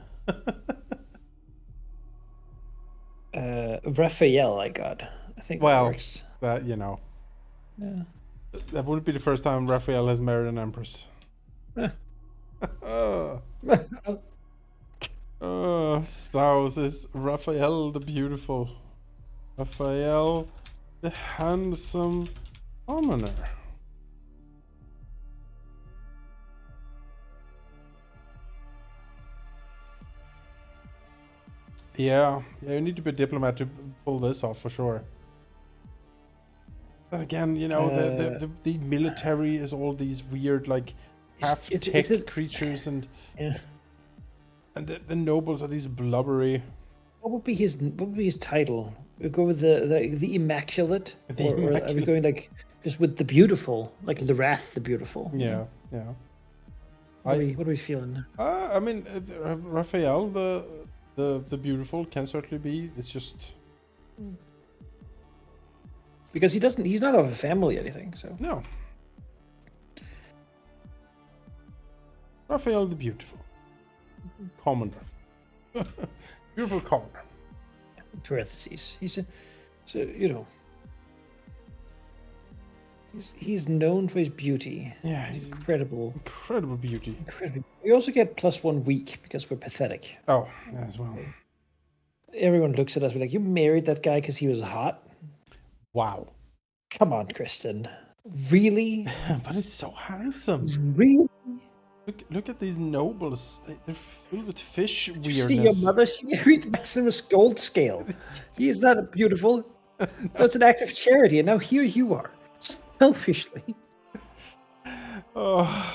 Raphael, I got. I think that works. That, you know. Yeah. That wouldn't be the first time Raphael has married an empress. Spouse is Raphael the beautiful. Raphael the handsome commoner. Yeah, you need to be a diplomat to pull this off for sure. But again, you know, the military is all these weird, like, half tech creatures, and yeah. and the nobles are these blubbery. What would be his title? We go with the immaculate, or are we going like just with the beautiful, like Lerath the beautiful? Yeah. What are we feeling? I mean, Raphael the beautiful can certainly be. It's just because he's not of a family or anything, so no. Raphael the beautiful commoner. Beautiful commoner. Parentheses. He's known for his beauty. Yeah, he's incredible beauty. Incredible. We also get +1 week because we're pathetic. Oh, yeah, as well. Everyone looks at us. We're like, you married that guy because he was hot? Wow. Come on, Kristen. Really? But he's so handsome. Really? Look at these nobles. They're filled with fish Did weirdness. You see your mother? She married Maximus Goldscale. He is not beautiful. No. That's an act of charity, and now here you are, selfishly. Oh,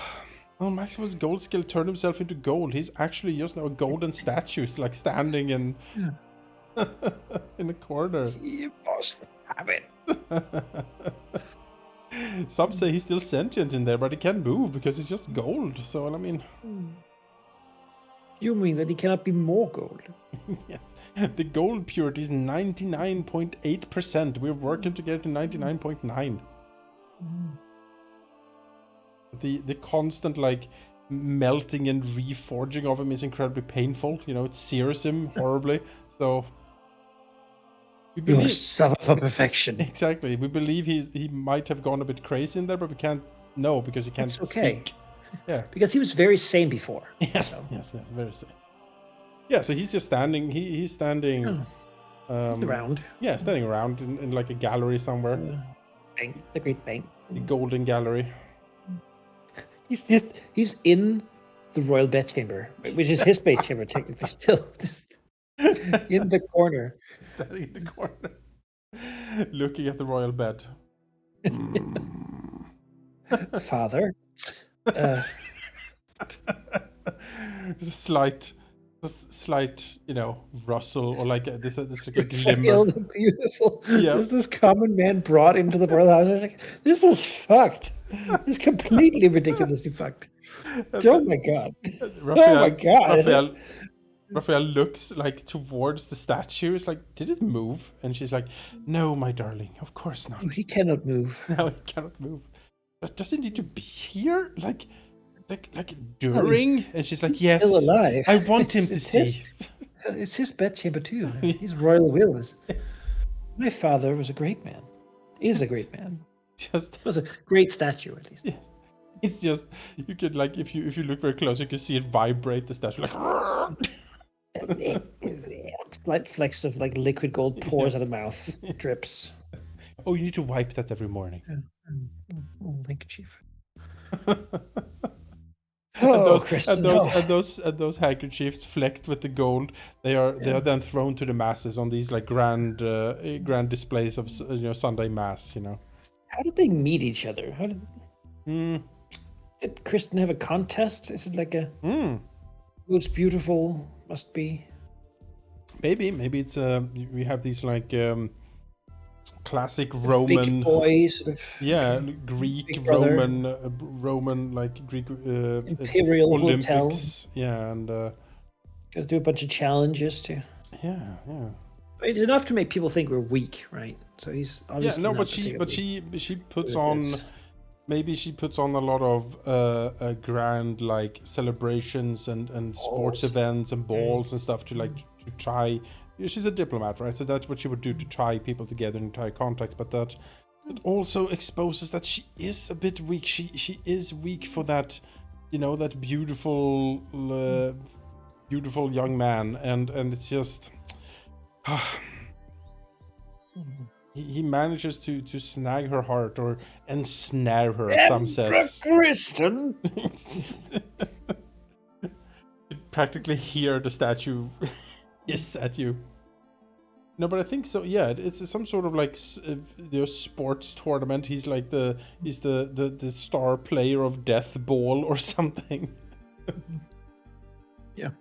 Maximus Goldscale turned himself into gold. He's actually just now a golden statue, it's like standing in in a corner. You must have it. Some say he's still sentient in there, but he can't move because he's just gold. So, I mean... You mean that he cannot be more gold? Yes. The gold purity is 99.8%. We're working to get to 99.9. The constant, like, melting and reforging of him is incredibly painful. You know, it sears him horribly. So... We believe, suffer for perfection. Exactly. We believe he might have gone a bit crazy in there, but we can't know because he can't speak. Yeah. Because he was very sane before. Yes, so. yes, very sane. Yeah, so he's just standing. He's standing around. Yeah, standing around in like a gallery somewhere. Bank, the Great Bank. The Golden Gallery. He's in the royal bedchamber, which is his bedchamber technically still. In the corner. Standing in the corner. Looking at the royal bed. Father. There's a slight, you know, rustle, or like this like a glimmer. Beautiful. Yeah. This common man brought into the royal house. I was like, this is fucked. This is completely ridiculously fucked. Oh my god. Raphael, oh my god. Raphael looks like towards the statue. It's like, did it move? And she's like, no, my darling, of course not. He cannot move. No, he cannot move. But does he need to be here? Like during? And she's like, yes, still alive. I want him to see. It's his bedchamber too. His royal will is. Yes. My father was a great man. Is a great man. Was a great statue, at least. Yes. It's just, you could, like, if you look very close, you can see it vibrate, the statue, like... Slight flecks of, like, liquid gold pours out of mouth. Drips. Oh, you need to wipe that every morning. Handkerchief. Oh, those Kristen, no. those handkerchiefs flecked with the gold, they are then thrown to the masses on these like grand displays of Sunday mass. How did they meet each other? Hmm. Did Kristen have a contest? Is it like a Hmm. most beautiful must be? Maybe it's we have these like classic Big Roman. boy, sort of. Yeah, Okay. Greek, Big brother. Roman, like Greek Imperial Hotel. Olympics. Yeah, and Gotta do a bunch of challenges too. yeah. It's enough to make people think we're weak, right? So he's Yeah, obviously no, not but particularly she puts good at on, this. maybe she puts on a lot of grand like celebrations and sports Balls. events and balls and stuff to like to try. She's a diplomat, right? So that's what she would do to tie people together and tie contacts. But that it also exposes that she is a bit weak. She is weak for that, that beautiful young man, and it's just. He manages to snag her heart or ensnare her, as some Emperor says. Kristen. You practically hear the statue hiss at you. No, but I think so. Yeah, it's some sort of like sports tournament. He's like the star player of Death Ball or something. Yeah.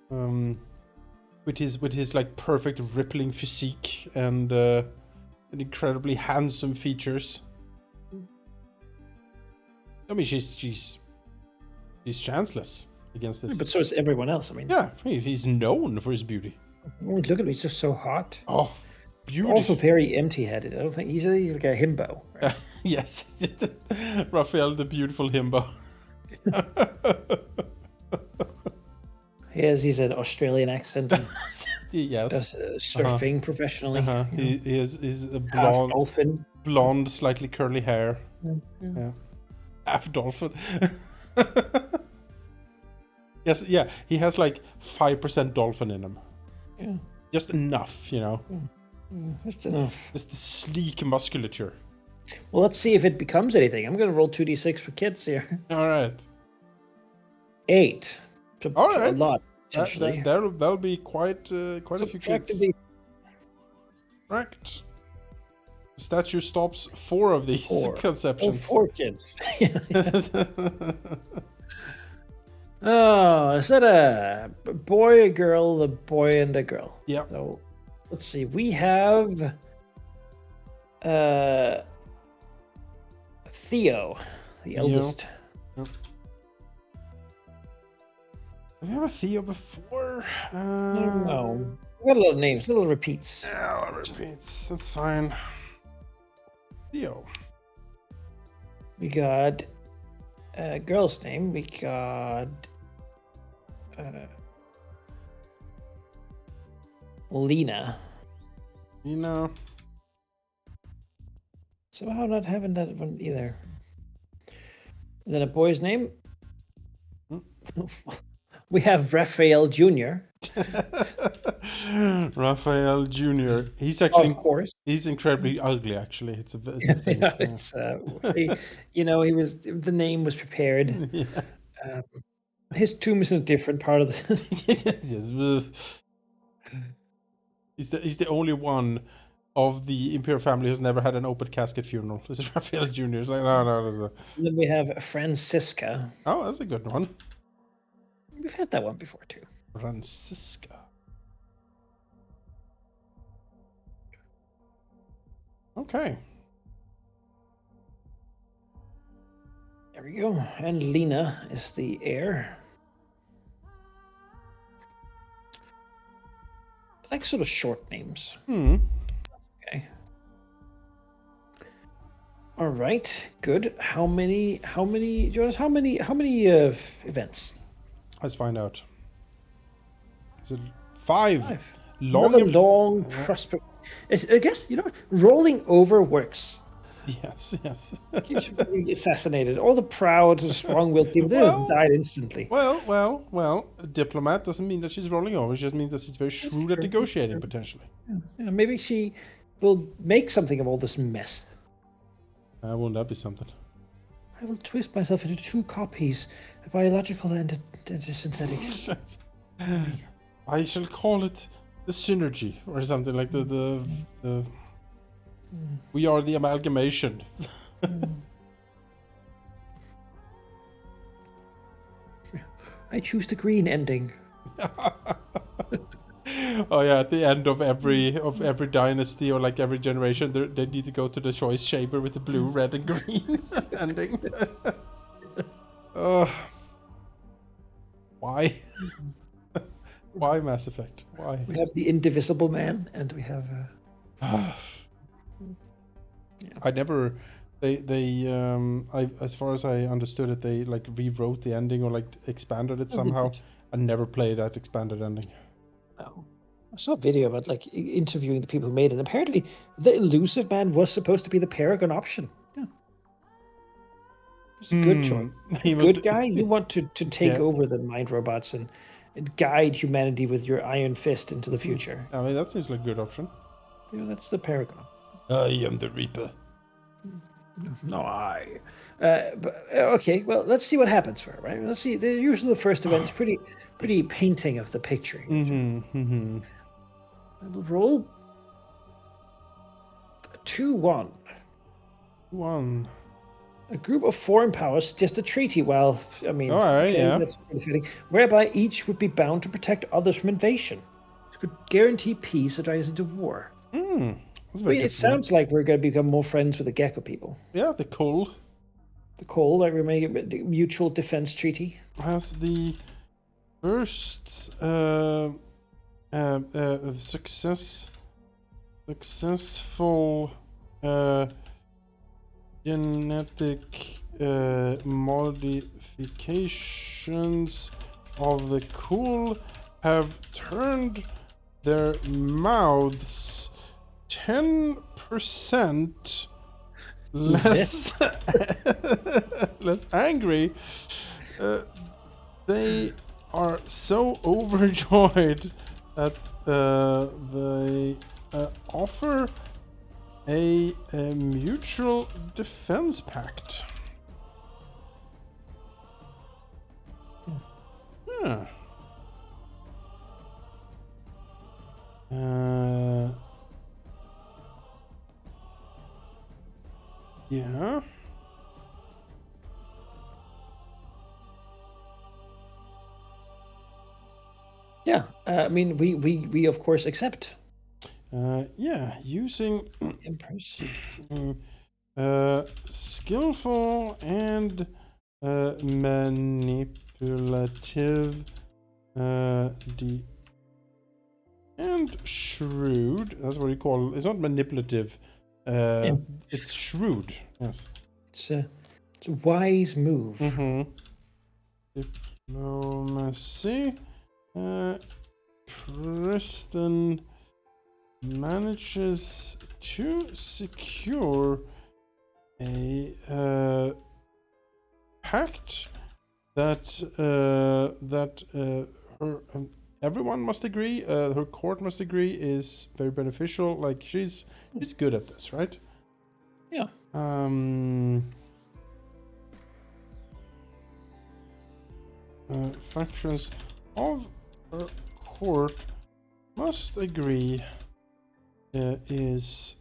With his like perfect rippling physique and incredibly handsome features. I mean, she's chanceless against this. But so is everyone else. I mean, Yeah, he's known for his beauty. look at him. He's just so hot. Oh, beauty. Also very empty-headed. I don't think he's like a himbo. Right? Yes, Raphael, the beautiful himbo. He's an Australian accent. And Yes. does surfing professionally. He's a Half dolphin. blonde, slightly curly hair. Yeah. Half dolphin. Yes, yeah. He has like 5% dolphin in him. Yeah. Just enough, Just enough. Just the sleek musculature. Well, let's see if it becomes anything. I'm going to roll 2d6 for kids here. All right. 8. So, All right. A lot, essentially. That'll be quite a few kids. Correct. The statue stops 4 of these conceptions. 4 kids. Oh, is that a boy, a girl, a boy, and a girl? Yeah. So, let's see. We have Theo, the eldest. Yep. Have you ever Theo before? No. We got a lot of names, little repeats. Yeah, a lot of repeats. That's fine. Theo. We got a girl's name. We got Lena. Somehow not having that one either. And then a boy's name. We have Raphael Jr. Raphael Jr. He's actually, of course, he's incredibly ugly. Actually, it's a thing. The name was prepared. Yeah. His tomb is in a different part of the. Yes. He's the only one of the Imperial family who's never had an open casket funeral. This is Raphael Jr. It's like no. And then we have Francisca. Oh, that's a good one. We've had that one before too. Francisca. Okay. There we go. And Lena is the heir. I like sort of short names. Okay. All right. Good. How many, Jonas, how many events? Let's find out. Is it 5? Long prosper. I guess, rolling over works. Yes. Keeps you being assassinated. All the proud, strong-willed people, they just died instantly. Well, a diplomat doesn't mean that she's rolling over. It just means that she's very shrewd at negotiating, potentially. Yeah, maybe she will make something of all this mess. Wouldn't that be something? I will twist myself into 2 copies, a biological and a synthetic. I shall call it the synergy or something like the we are the amalgamation. I choose the green ending. Oh yeah, at the end of every dynasty or like every generation, they need to go to the choice chamber with the blue, red, and green ending. Why? Why Mass Effect? Why? We have the Indivisible Man, and we have. I never. I as far as I understood it, they like rewrote the ending or like expanded it somehow. I never played that expanded ending. Oh. I saw a video about like interviewing the people who made it. Apparently, the Elusive Man was supposed to be the Paragon option. Yeah. It's a good choice. He was Good the- guy. You want to take Yeah. over the mind robots and guide humanity with your iron fist into the future. I mean, that seems like a good option. Yeah, that's the Paragon. I am the Reaper. No, I. Okay, well, let's see what happens for her, right? Let's see. Usually the first event's pretty painting of the picture. Mm-hmm. I will roll 2-1. 1. A group of foreign powers suggest a treaty. Well, I mean, All right, okay, yeah. that's pretty fitting. Whereby each would be bound to protect others from invasion. It could guarantee peace that drives into war. That's I very mean, good it sounds like we're going to become more friends with the Gecko people. Yeah, the Coal The Coal, like we're making a mutual defense treaty. has the first successful genetic modifications of the Coal have turned their mouths 10% less less angry. They are so overjoyed that they offer a mutual defense pact. Yeah. Yeah. Yeah, I mean, we of course accept. Yeah, using Empress. skillful and manipulative and shrewd. That's what you call. It's not manipulative. It's shrewd. Yes. It's a wise move. Diplomacy. Kristen manages to secure a pact that her everyone must agree, her court must agree is very beneficial. Like she's good at this, right? Yeah. Factions of her court must agree is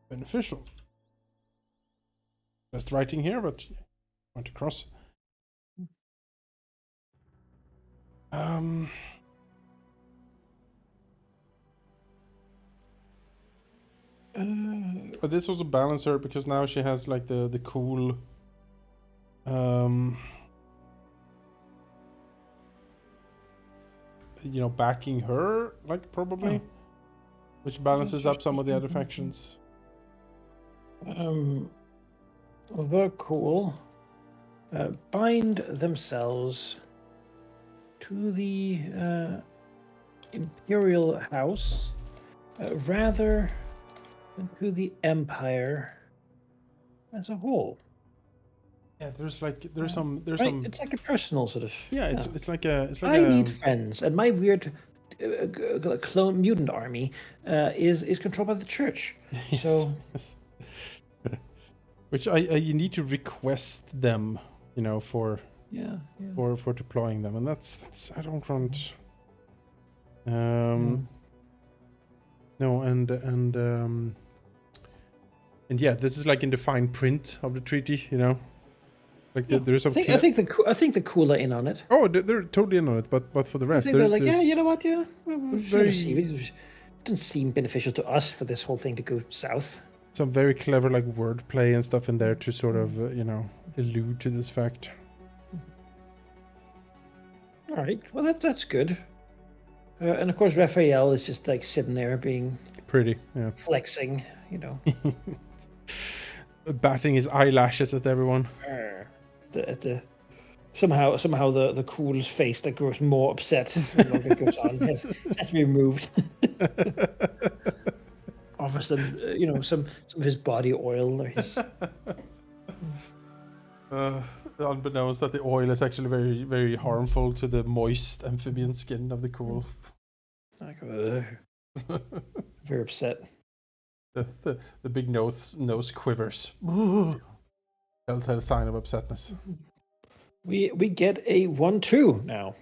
beneficial. Best writing here, but I want to cross. This also balance her because now she has like the cool you know, backing her, like probably, which balances up some of the other factions. The Cool bind themselves to the Imperial House rather than to the Empire as a whole. Yeah, there's some It's like a personal sort of. Yeah, it's like a I need friends, and my weird clone mutant army is controlled by the church. Yes. So Which you need to request them, for deploying them, and that's I don't want. No, and yeah, this is like in the fine print of the treaty, Like there's some. I think the cool are in on it. Oh, they're totally in on it, but for the I rest, think they're like, yeah, you there's know what, yeah, we'll very receive it. It doesn't seem beneficial to us for this whole thing to go south. some very clever like wordplay and stuff in there to sort of allude to this fact. All right, well that's good. And of course, Raphael is just like sitting there being Pretty, yeah. flexing, Batting his eyelashes at everyone. Somehow the cool's face that grows more upset the longer it goes on has to be removed. Offers them, some of his body oil or his. Unbeknownst that the oil is actually very, very harmful to the moist amphibian skin of the cool. Like, very upset. The big nose quivers. Telltale sign of upsetness. We get a 1-2 now.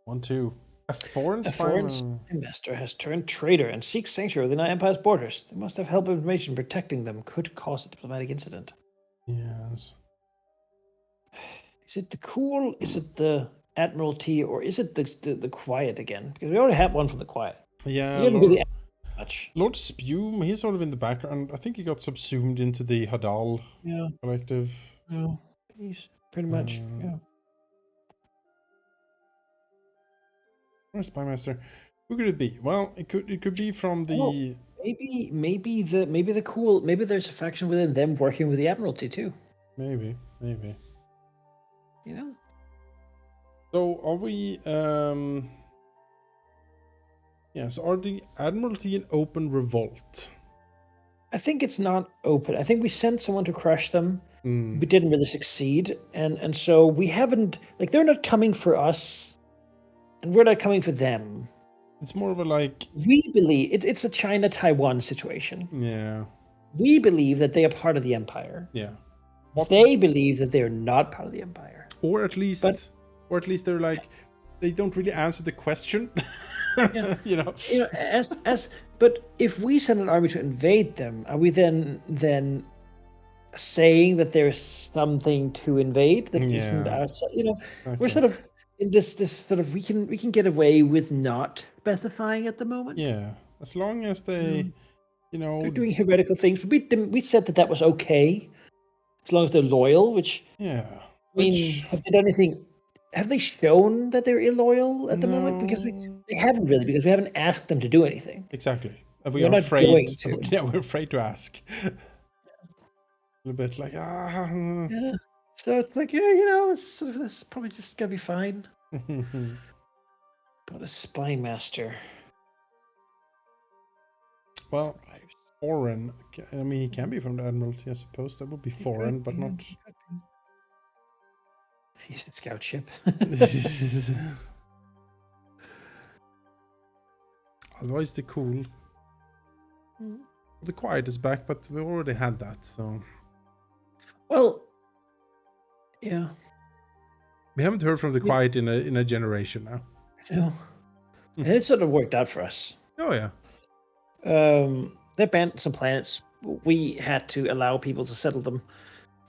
1-2. A foreign master has turned traitor and seeks sanctuary within our empire's borders. They must have help information protecting them. Could cause a diplomatic incident. Yes. Is it the cool? Is it the Admiralty, or is it the Quiet again? Because we already had one from the Quiet. Yeah. We didn't really much. Lord Spume, he's sort of in the background. I think he got subsumed into the Hadal collective. Yeah, he's pretty much. Yeah. Where's Spymaster? Who could it be? Well, it could be from the. Oh, maybe the cool. Maybe there's a faction within them working with the Admiralty too. Maybe. So are we? Yes, are the Admiralty in open revolt? I think it's not open. I think we sent someone to crush them. We didn't really succeed, and so we haven't. Like, they're not coming for us, and we're not coming for them. It's more of a like. We believe it's a China-Taiwan situation. Yeah. We believe that they are part of the empire. Yeah. They believe that they are not part of the empire. Or at least they're like, they don't really answer the question. Yeah. But if we send an army to invade them, are we then saying that there's something to invade that isn't outside? Okay. We're sort of in this sort of we can get away with not specifying at the moment. Yeah, as long as they, they're doing heretical things. We said that was okay, as long as they're loyal. Which have they done anything? Have they shown that they're illoyal at the moment? Because they haven't really, because we haven't asked them to do anything. Exactly. We're not afraid. Going to. Yeah, we're afraid to ask. A little bit like Yeah. So it's like it's sort of this probably just gonna be fine. But a spy master. Well, foreign. I mean, he can be from the Admiralty, I suppose. That would be foreign, but not. He's a scout ship. Otherwise, the cool. The Quiet is back, but we already had that, so. Well, yeah. We haven't heard from the Quiet in a generation now. No. And it sort of worked out for us. Oh yeah. They banned some planets. We had to allow people to settle them.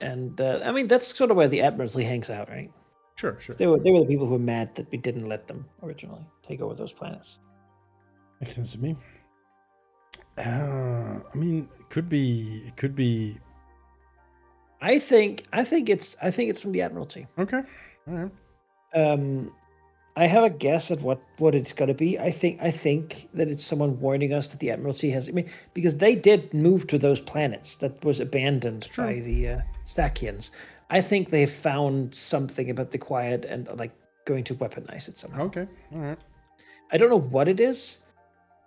And I mean, that's sort of where the Admiralty hangs out, right? Sure. They were the people who were mad that we didn't let them originally take over those planets. Makes sense to me. I mean, it could be. I think it's from the Admiralty. Okay. All right. I have a guess at what it's going to be. I think that it's someone warning us that the Admiralty has. I mean, because they did move to those planets that was abandoned by the Stakians. I think they found something about the Quiet and like going to weaponize it somehow. Okay, all right. I don't know what it is,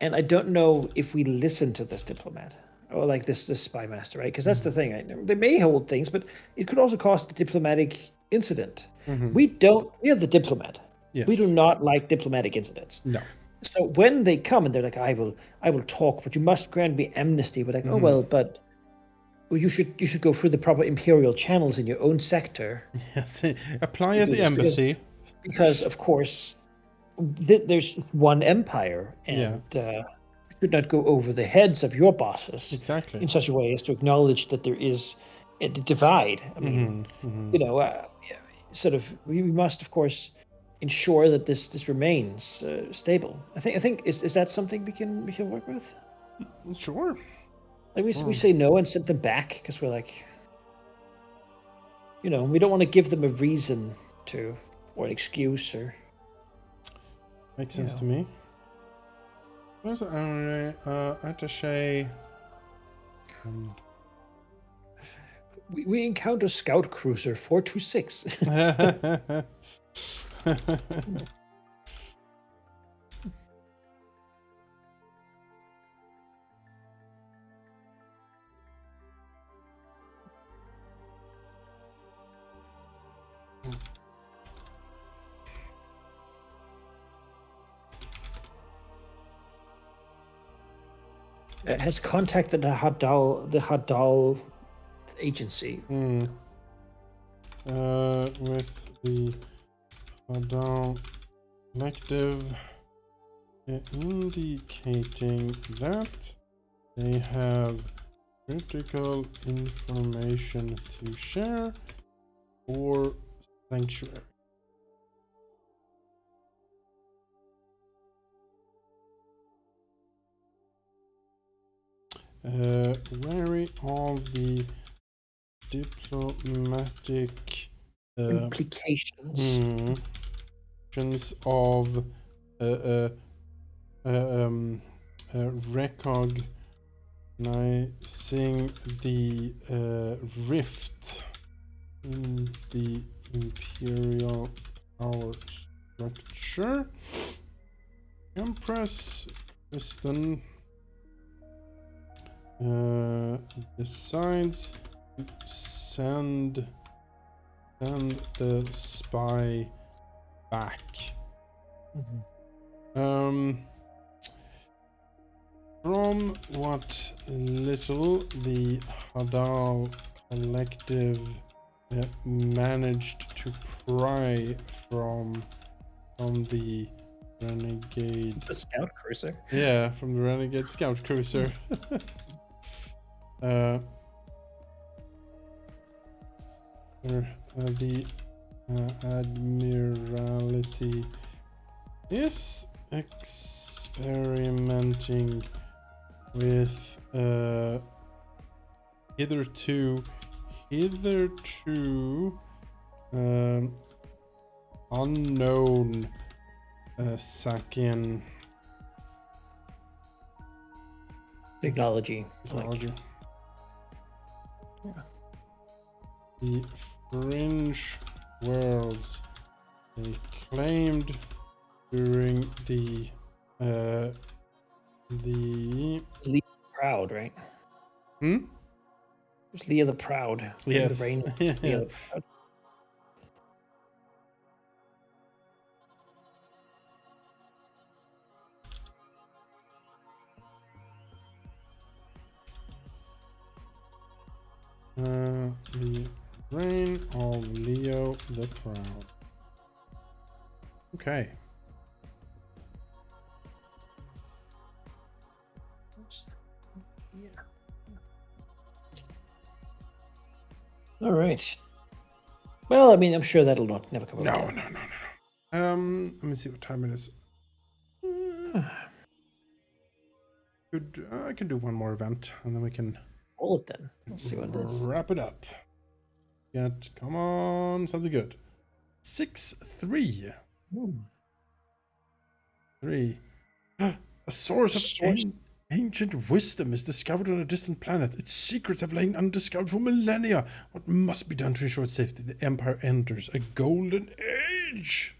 and I don't know if we listen to this diplomat or like this spy master, right? Because that's the thing. They may hold things, but it could also cause a diplomatic incident. We are the diplomat. Yes. We do not like diplomatic incidents. No. So when they come and they're like, I will talk, but you must grant me amnesty. But like, oh well, but Well, you should go through the proper imperial channels in your own sector. Yes, apply to at do the this, embassy. because of course there's one empire, and should not go over the heads of your bosses Exactly. in such a way as to acknowledge that there is a divide. I mean, sort of, we must of course ensure that this remains stable. I think is that something we can work with? Sure. Like we say no and send them back because we're like, we don't want to give them a reason to, or an excuse, or Makes sense to me. Where's our attaché? We encounter scout cruiser 426. Has contacted the Hadal agency. With the Hadal collective, indicating that they have critical information to share for sanctuary. Wary of the diplomatic implications of recognizing the rift in the imperial power structure. Empress Kristen decides to send the spy back. From what little the Hadal collective managed to pry from the renegade, the scout cruiser. Yeah, from the renegade scout cruiser. The Admiralty is experimenting with hitherto unknown Sakian technology. The fringe worlds they claimed during the Leah Proud, right? It was Leah the Proud. Yes. The reign of Leah the Proud. The reign of Leo the Proud. Okay. Yeah. All right. Well, I mean, I'm sure that'll never come No, up. no. Let me see what time it is. I can do one more event, and then we can roll it. Then let's see what it is. Wrap it up. Come on, something good. 6-3. 3. A source of ancient wisdom is discovered on a distant planet. Its secrets have lain undiscovered for millennia. What must be done to ensure its safety? The Empire enters a golden age.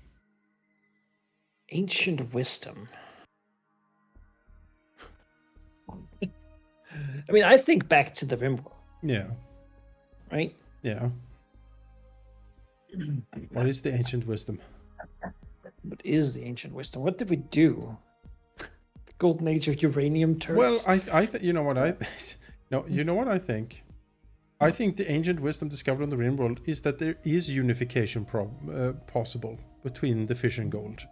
Ancient wisdom. I mean, I think back to the Rimworld. Yeah. Right? Yeah. What is the ancient wisdom? What is the ancient wisdom? What did we do? The golden age of uranium turrets? Well, you know what I no, you know what I think? I think the ancient wisdom discovered on the rim world is that there is unification possible between the fish and gold.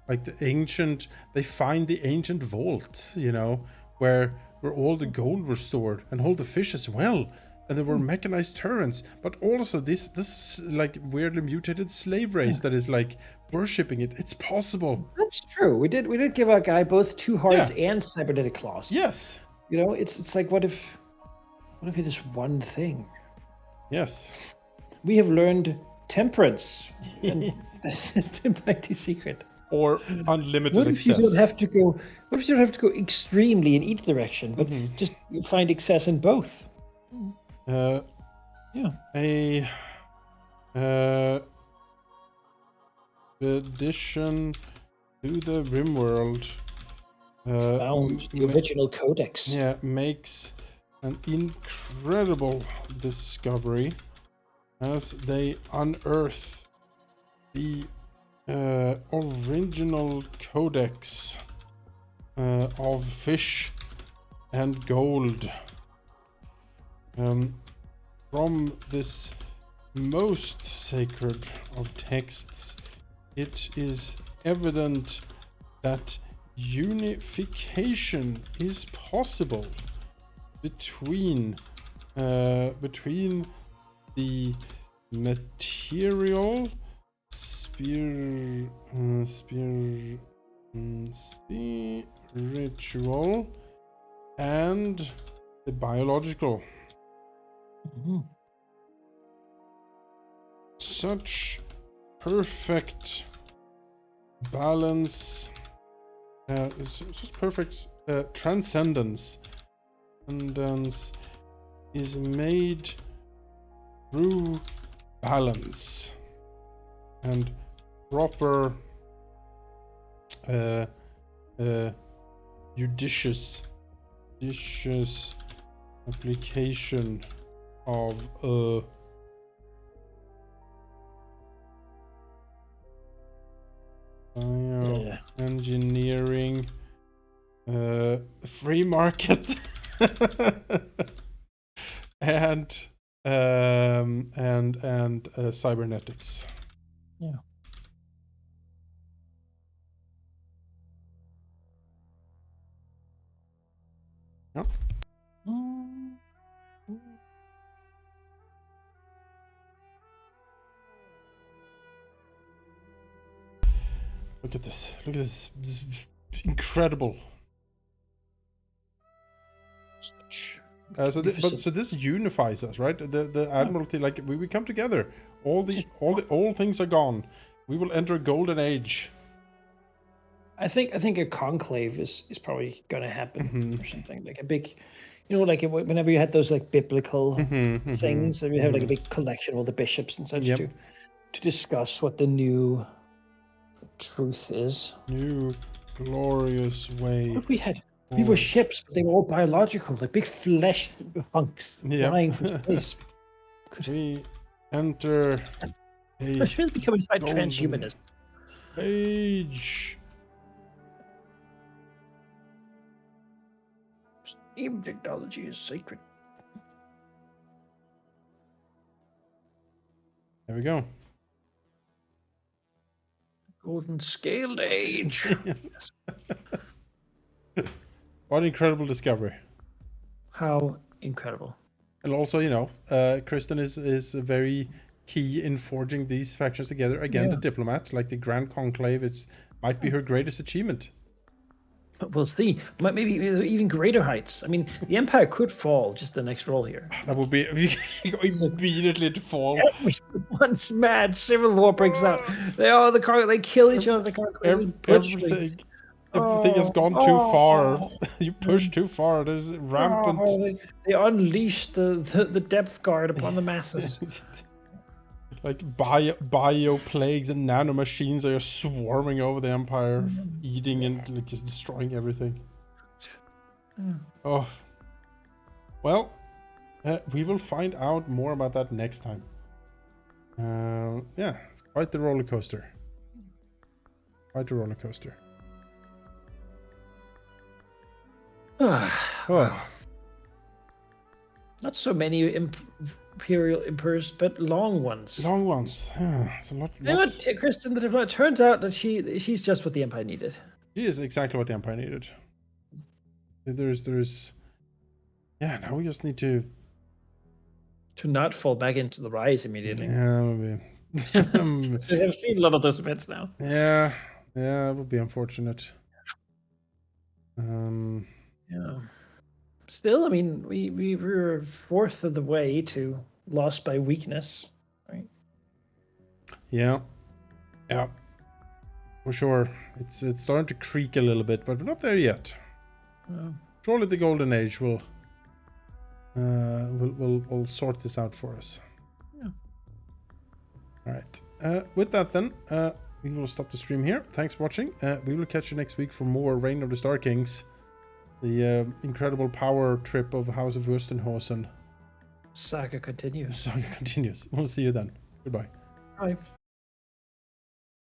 Like they find the ancient vault, where all the gold was stored, and all the fish as well. And there were mechanized turrets, but also this like weirdly mutated slave race that is like worshipping it. It's possible. That's true. We did give our guy both 2 hearts and cybernetic claws. Yes. It's like what if it is one thing? Yes. We have learned temperance, and that's the mighty secret. Or unlimited What if excess. you don't have to go? What if you don't have to go extremely in each direction, but just you find excess in both? Addition to the RimWorld Found the original codex. Yeah, makes an incredible discovery as they unearth the original codex of fish and gold. From this most sacred of texts, it is evident that unification is possible between the material spiritual and the biological. Such perfect balance, such perfect transcendence is made through balance and proper judicious application of engineering, free market, and cybernetics. Yeah. Yeah. Look at this. Look at this. This is incredible. So this unifies us, right? The Admiralty, like we come together. All the old things are gone. We will enter a golden age. I think a conclave is probably going to happen or something like a big, like whenever you had those like biblical things, and you have like a big collection of all the bishops and such to discuss what the new truth is. New glorious way. What if we had? We were ships, but they were all biological, like big flesh hunks flying from space. We enter a becoming by transhumanist age. Even technology is sacred. There we go. Golden scaled age. What an incredible discovery. How incredible. And also, Kristen is very key in forging these factions together. Again, the diplomat, like the Grand Conclave, might be her greatest achievement. But we'll see. Maybe even greater heights. I mean, the Empire could fall just the next roll here. That would be immediately to fall. Once mad civil war breaks out, they kill each other. Everything has gone too far. You push too far. There's rampant. They unleash the depth guard upon the masses. Like bio plagues and nanomachines are just swarming over the Empire, eating and like just destroying everything. Oh, well, we will find out more about that next time. Yeah, quite the roller coaster. Quite a roller coaster. Oh. Not so many imperial emperors, but long ones. Long ones. Yeah, it's a lot. You know what, Kristen? It turns out that she's just what the Empire needed. She is exactly what the Empire needed. There's. Yeah, now we just need to not fall back into the rise immediately. Yeah, maybe. So I've seen a lot of those events now. Yeah, it would be unfortunate. Yeah. Still, I mean, we were a fourth of the way to loss by weakness, right? Yeah, for sure. It's starting to creak a little bit, but we're not there yet. Surely the golden age will sort this out for us. Yeah. All right. With that, then, we will stop the stream here. Thanks for watching. We will catch you next week for more Reign of the Star Kings, the incredible power trip of House of Wustenhausen. Saga continues. Saga continues. We'll see you then. Goodbye. Bye.